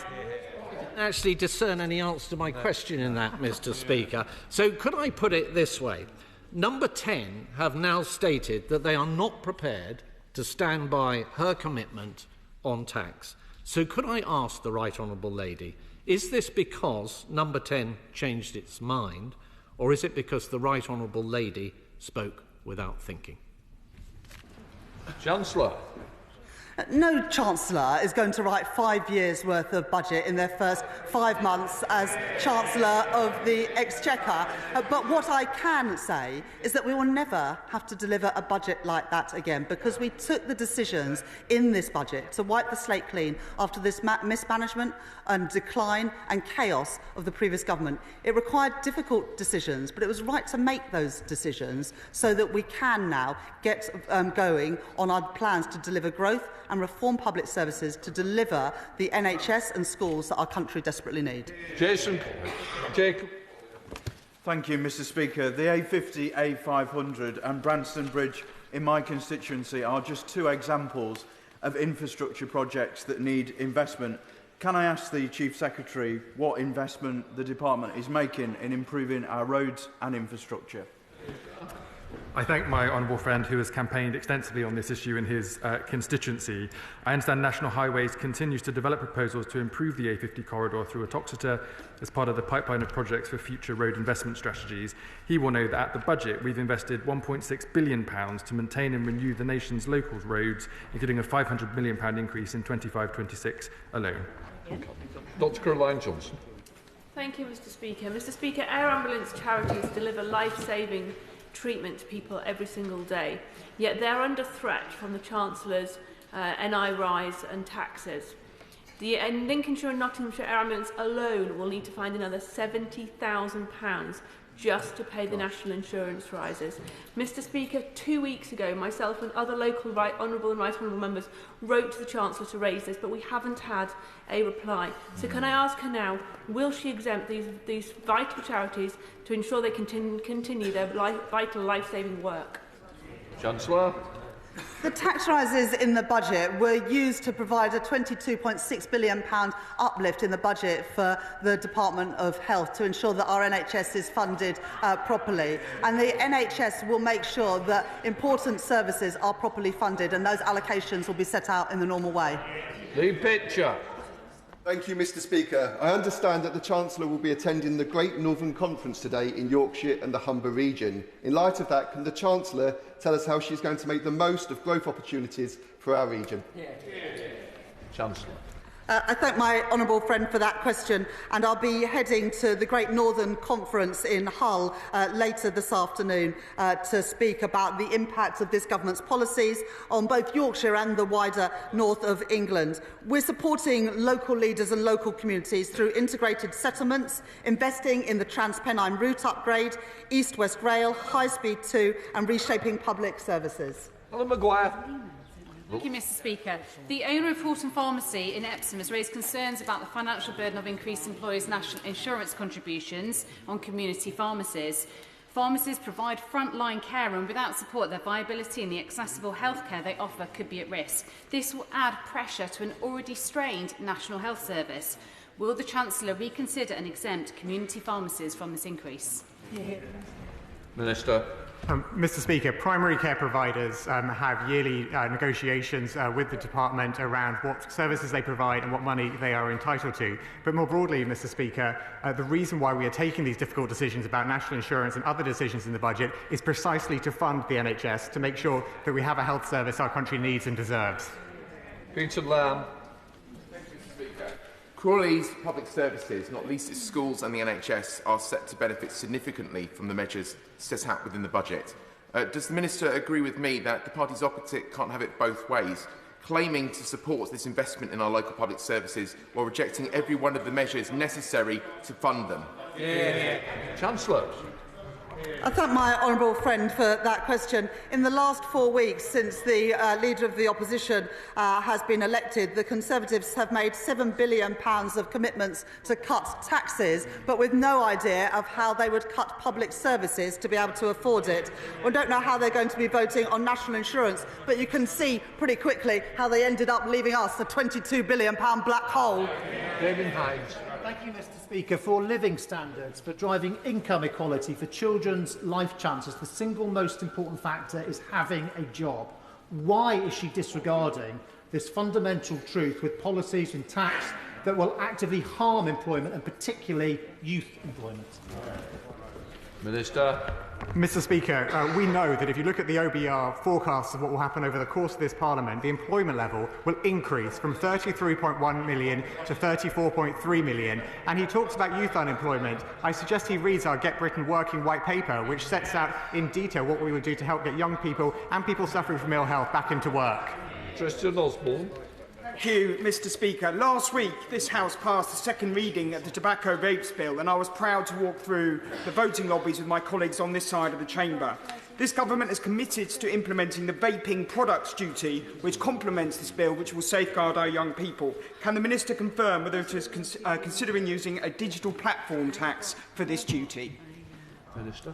Actually discern any answer to my question in that, Mr. Speaker. So could I put it this way? Number 10 have now stated that they are not prepared to stand by her commitment on tax. So could I ask the Right Honourable Lady, is this because Number 10 changed its mind, or is it because the Right Honourable Lady spoke without thinking? Chancellor. No Chancellor is going to write 5 years' worth of budget in their first 5 months as Chancellor of the Exchequer. But what I can say is that we will never have to deliver a budget like that again, because we took the decisions in this budget to wipe the slate clean after this mismanagement and decline and chaos of the previous government. It required difficult decisions, but it was right to make those decisions so that we can now get going on our plans to deliver growth and reform public services to deliver the NHS and schools that our country desperately need. Jason. Jacob. Thank you, Mr Speaker. The A50, A500 and Branston Bridge in my constituency are just 2 examples of infrastructure projects that need investment. Can I ask the Chief Secretary what investment the Department is making in improving our roads and infrastructure? I thank my honourable friend who has campaigned extensively on this issue in his constituency. I understand National Highways continues to develop proposals to improve the A50 corridor through a Toxeter as part of the pipeline of projects for future road investment strategies. He will know that at the budget we've invested £1.6 billion to maintain and renew the nation's local roads, including a £500 million increase in 25-26 alone. Dr Caroline Johnson. Thank you, Mr Speaker. Mr Speaker, air ambulance charities deliver life-saving treatment to people every single day, yet they're under threat from the Chancellor's NI rise and taxes. The Lincolnshire and Nottinghamshire Air Ambulance alone will need to find another £70,000 just to pay the national insurance rises. Mr Speaker, 2 weeks ago, myself and other local honourable and right honourable members wrote to the Chancellor to raise this, but we haven't had a reply. So can I ask her now, will she exempt these vital charities to ensure they continue their vital life-saving work? Chancellor. The tax rises in the budget were used to provide a £22.6 billion uplift in the budget for the Department of Health to ensure that our NHS is funded properly. And the NHS will make sure that important services are properly funded, and those allocations will be set out in the normal way. Lee Pitcher. Thank you, Mr Speaker. I understand that the Chancellor will be attending the Great Northern Conference today in Yorkshire and the Humber region. In light of that, can the Chancellor tell us how she is going to make the most of growth opportunities for our region? Chancellor. I thank my honourable friend for that question, and I'll be heading to the Great Northern Conference in Hull later this afternoon to speak about the impact of this government's policies on both Yorkshire and the wider north of England. We're supporting local leaders and local communities through integrated settlements, investing in the Transpennine route upgrade, East-West Rail, High Speed 2 and reshaping public services. Alan Maguire. Thank you, Mr Speaker. The owner of Horton Pharmacy in Epsom has raised concerns about the financial burden of increased employers' national insurance contributions on community pharmacies. Pharmacies provide frontline care, and without support, their viability and the accessible healthcare they offer could be at risk. This will add pressure to an already strained National Health Service. Will the Chancellor reconsider and exempt community pharmacies from this increase? Minister. Mr Speaker, primary care providers have yearly negotiations with the Department around what services they provide and what money they are entitled to. But more broadly, Mr Speaker, the reason why we are taking these difficult decisions about national insurance and other decisions in the budget is precisely to fund the NHS, to make sure that we have a health service our country needs and deserves. Peter Lamb. Crawley's public services, not least its schools and the NHS, are set to benefit significantly from the measures set out within the budget. Does the Minister agree with me that the parties opposite can't have it both ways, claiming to support this investment in our local public services while rejecting every one of the measures necessary to fund them? Chancellor. I thank my honourable friend for that question. In the last 4 weeks since the Leader of the Opposition has been elected, the Conservatives have made £7 billion of commitments to cut taxes, but with no idea of how they would cut public services to be able to afford it. We don't know how they're going to be voting on national insurance, but you can see pretty quickly how they ended up leaving us a £22 billion black hole. David Hines. Thank you, Mr Speaker. For living standards, for driving income equality, for children's life chances, the single most important factor is having a job. Why is she disregarding this fundamental truth with policies and tax that will actively harm employment and particularly youth employment? Minister. Mr Speaker, we know that if you look at the OBR forecasts of what will happen over the course of this Parliament, the employment level will increase from 33.1 million to 34.3 million. And he talks about youth unemployment. I suggest he reads our Get Britain Working White Paper, which sets out in detail what we would do to help get young people and people suffering from ill health back into work. Christian Osborne. Thank you, Mr Speaker. Last week, this House passed the second reading of the Tobacco Vapes Bill, and I was proud to walk through the voting lobbies with my colleagues on this side of the chamber. This government is committed to implementing the vaping products duty, which complements this bill, which will safeguard our young people. Can the Minister confirm whether it is considering using a digital platform tax for this duty? Minister.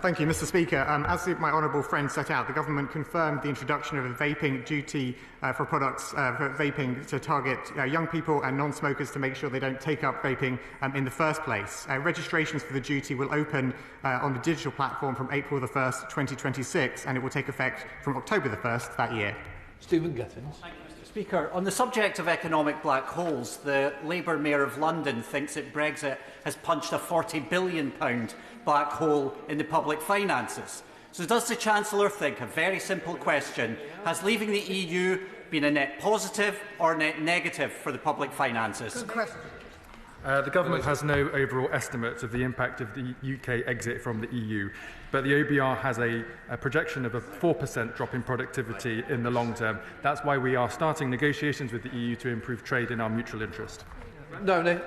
Thank you, Mr Speaker. As my honourable friend set out, the government confirmed the introduction of a vaping duty for products for vaping to target young people and non-smokers to make sure they don't take up vaping in the first place. Registrations for the duty will open on the digital platform from April the 1st, 2026, and it will take effect from October the 1st that year. Stephen Gittins. Speaker, on the subject of economic black holes, the Labour Mayor of London thinks that Brexit has punched a £40 billion black hole in the public finances. So does the Chancellor think, a very simple question, has leaving the EU been a net positive or net negative for the public finances? Good question. The government has no overall estimates of the impact of the UK exit from the EU, but the OBR has a projection of a 4% drop in productivity in the long term. That's why we are starting negotiations with the EU to improve trade in our mutual interest. No.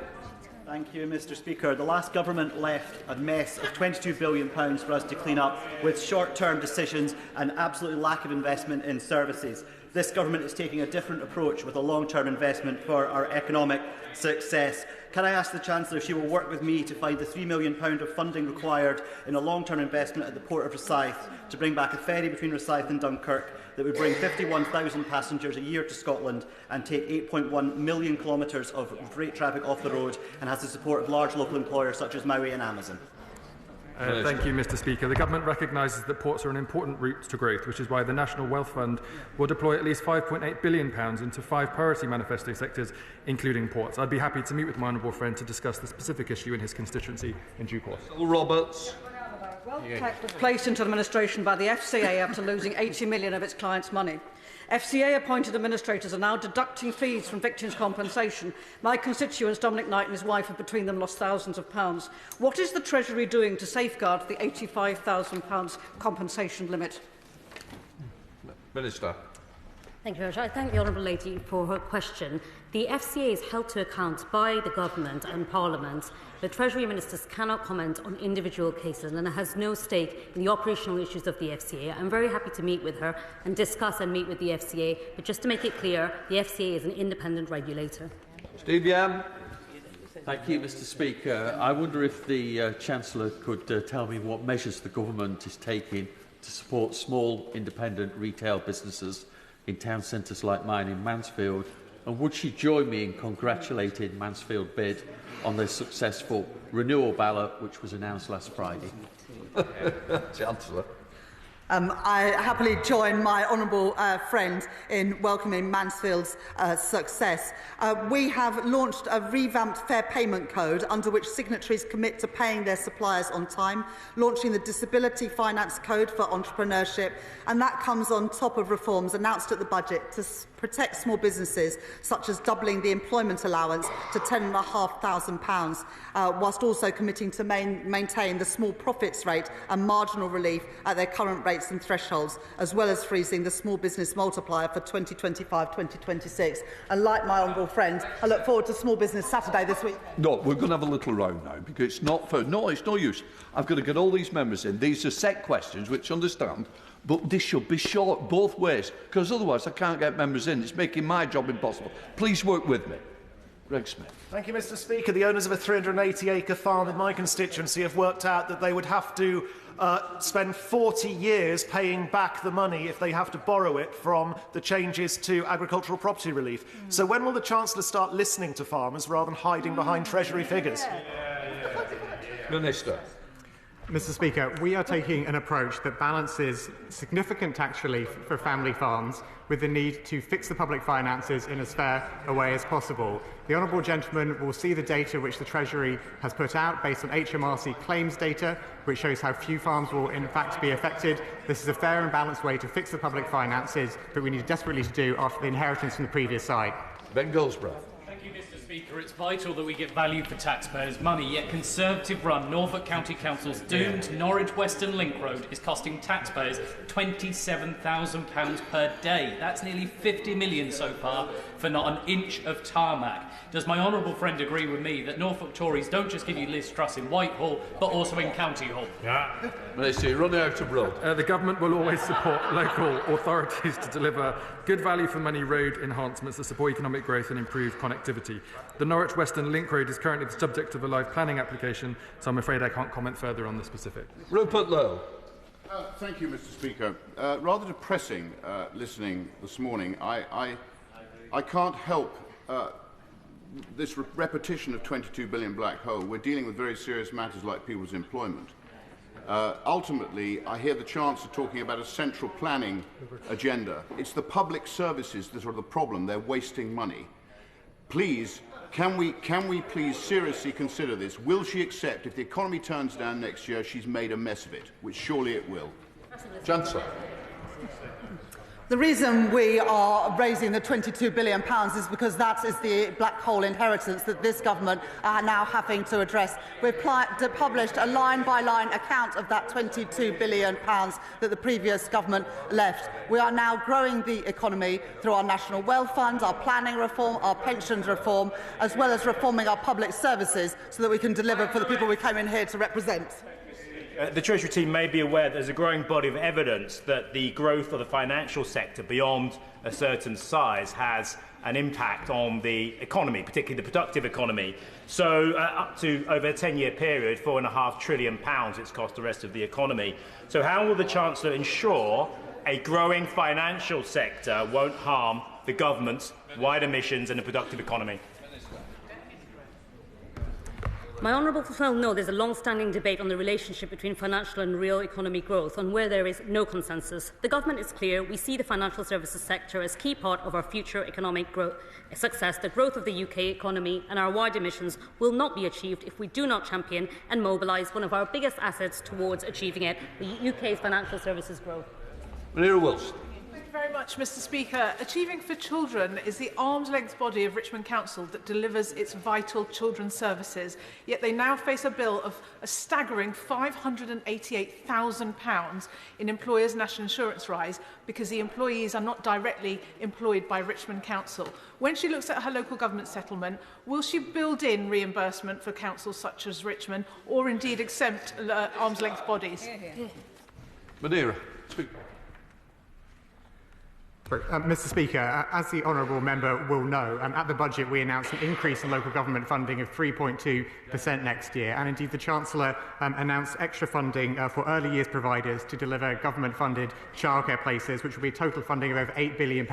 Thank you, Mr Speaker. The last government left a mess of £22 billion for us to clean up, with short-term decisions and absolutely lack of investment in services. This government is taking a different approach with a long-term investment for our economic success. Can I ask the Chancellor if she will work with me to find the £3 million of funding required in a long-term investment at the Port of Rosyth to bring back a ferry between Rosyth and Dunkirk that would bring 51,000 passengers a year to Scotland and take 8.1 million kilometres of freight traffic off the road, and has the support of large local employers such as Maui and Amazon? Thank you, Mr Speaker. The government recognises that ports are an important route to growth, which is why the National Wealth Fund will deploy at least £5.8 billion into 5 priority manifesto sectors, including ports. I'd be happy to meet with my honourable friend to discuss the specific issue in his constituency in due course. Roberts. WealthTech was placed into administration by the FCA after losing £80 million of its clients' money. FCA-appointed administrators are now deducting fees from victims' compensation. My constituents, Dominic Knight and his wife, have between them lost thousands of pounds. What is the Treasury doing to safeguard the £85,000 compensation limit? Minister. Thank you very much. I thank the Honourable Lady for her question. The FCA is held to account by the Government and Parliament. The Treasury Ministers cannot comment on individual cases and has no stake in the operational issues of the FCA. I'm very happy to meet with her and discuss and meet with the FCA, but just to make it clear, the FCA is an independent regulator. Steve Yam. Thank you, Mr Speaker. I wonder if the Chancellor could tell me what measures the Government is taking to support small independent retail businesses in town centres like mine in Mansfield, and would she join me in congratulating Mansfield Bid on their successful renewal ballot, which was announced last Friday? Chancellor. I happily join my honourable friend in welcoming Mansfield's success. We have launched a revamped Fair Payment Code under which signatories commit to paying their suppliers on time, launching the Disability Finance Code for entrepreneurship, and that comes on top of reforms announced at the budget to protect small businesses, such as doubling the employment allowance to £10,500, whilst also committing to maintain the small profits rate and marginal relief at their current rates and thresholds, as well as freezing the small business multiplier for 2025-2026. And like my honourable friend, I look forward to Small Business Saturday this week. No, we're going to have a little round now, because it's not fair. No, it's no use. I've got to get all these members in. These are set questions, which understand, but this should be short both ways, because otherwise I can't get members in. It's making my job impossible. Please work with me. Greg Smith. Thank you, Mr Speaker. The owners of a 380-acre farm in my constituency have worked out that they would have to spend 40 years paying back the money if they have to borrow it from the changes to agricultural property relief. So when will the Chancellor start listening to farmers rather than hiding behind Treasury figures? Minister. Mr. Speaker, we are taking an approach that balances significant tax relief for family farms with the need to fix the public finances in as fair a way as possible. The honourable gentleman will see the data which the Treasury has put out based on HMRC claims data, which shows how few farms will in fact be affected. This is a fair and balanced way to fix the public finances that we need desperately to do after the inheritance from the previous side. Ben Goldsborough. Speaker, it's vital that we get value for taxpayers' money, yet Conservative-run Norfolk County Council's doomed Norwich Western Link Road is costing taxpayers £27,000 per day. That's nearly 50 million so far for not an inch of tarmac. Does my honourable friend agree with me that Norfolk Tories don't just give you Liz Truss in Whitehall, but also in County Hall? Yeah. Minister, you're running out of road. The government will always support local authorities to deliver good value for money road enhancements that support economic growth and improve connectivity. The Norwich Western Link Road is currently the subject of a live planning application, so I'm afraid I can't comment further on the specific. Rupert Lowe. Thank you, Mr. Speaker. Rather depressing listening this morning. I can't help this repetition of 22 billion black hole. We're dealing with very serious matters like people's employment. Ultimately, I hear the Chancellor talking about a central planning agenda. It's the public services that are the problem. They're wasting money. Please, can we please seriously consider this? Will she accept if the economy turns down next year, she's made a mess of it, which surely it will? Chancellor. The reason we are raising the £22 billion is because that is the black hole inheritance that this government are now having to address. We've published a line-by-line account of that £22 billion that the previous government left. We are now growing the economy through our National Wealth Fund, our planning reform, our pensions reform, as well as reforming our public services so that we can deliver for the people we came in here to represent. The Treasury team may be aware that there's a growing body of evidence that the growth of the financial sector beyond a certain size has an impact on the economy, particularly the productive economy. So up to over a 10-year period, £4.5 trillion it's cost the rest of the economy. So how will the Chancellor ensure a growing financial sector won't harm the government's wider missions and the productive economy? My honourable will know there's a long-standing debate on the relationship between financial and real economy growth, on where there is no consensus. The government is clear. We see the financial services sector as a key part of our future economic success. The growth of the UK economy and our wider missions will not be achieved if we do not champion and mobilise one of our biggest assets towards achieving it, the UK's financial services growth. Manira Wilson. Thank you very much, Mr. Speaker. Achieving for Children is the arm's-length body of Richmond Council that delivers its vital children's services, yet they now face a bill of a staggering £588,000 in employers' national insurance rise because the employees are not directly employed by Richmond Council. When she looks at her local government settlement, will she build in reimbursement for councils such as Richmond or indeed exempt arm's-length bodies? Manira, speak. Mr. Speaker, as the honourable member will know, at the budget we announced an increase in local government funding of 3.2% next year, and indeed the Chancellor announced extra funding for early years providers to deliver government-funded childcare places, which will be a total funding of over £8 billion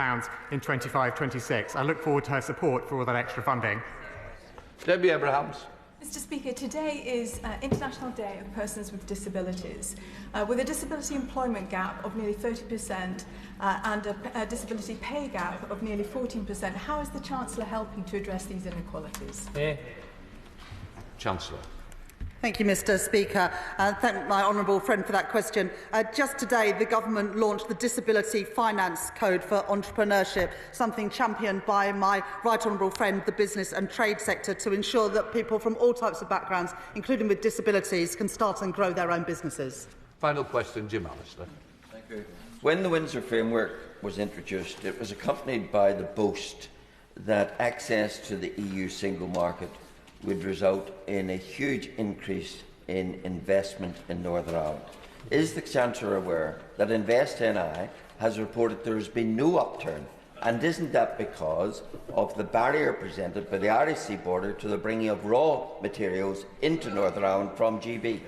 in 25-26. I look forward to her support for all that extra funding. Debbie Abrahams. Mr. Speaker, today is International Day of Persons with Disabilities. With a disability employment gap of nearly 30% and a disability pay gap of nearly 14%, how is the Chancellor helping to address these inequalities? Chancellor. Thank you, Mr. Speaker. Thank my honourable friend for that question. Just today, the government launched the Disability Finance Code for Entrepreneurship, something championed by my right honourable friend, the business and trade sector, to ensure that people from all types of backgrounds, including with disabilities, can start and grow their own businesses. Final question, Jim Allister. Thank you. When the Windsor Framework was introduced, it was accompanied by the boast that access to the EU single market would result in a huge increase in investment in Northern Ireland. Is the Chancellor aware that InvestNI has reported there has been no upturn, and isn't that because of the barrier presented by the Irish Sea border to the bringing of raw materials into Northern Ireland from GB?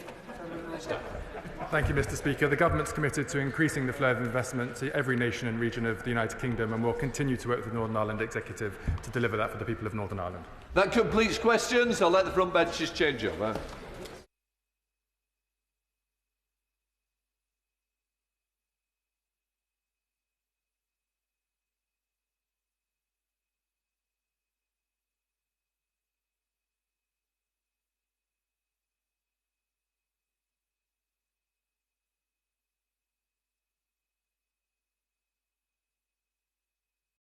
Thank you, Mr. Speaker. The Government's committed to increasing the flow of investment to every nation and region of the United Kingdom, and will continue to work with the Northern Ireland Executive to deliver that for the people of Northern Ireland. That completes questions. I'll let the front benches change up.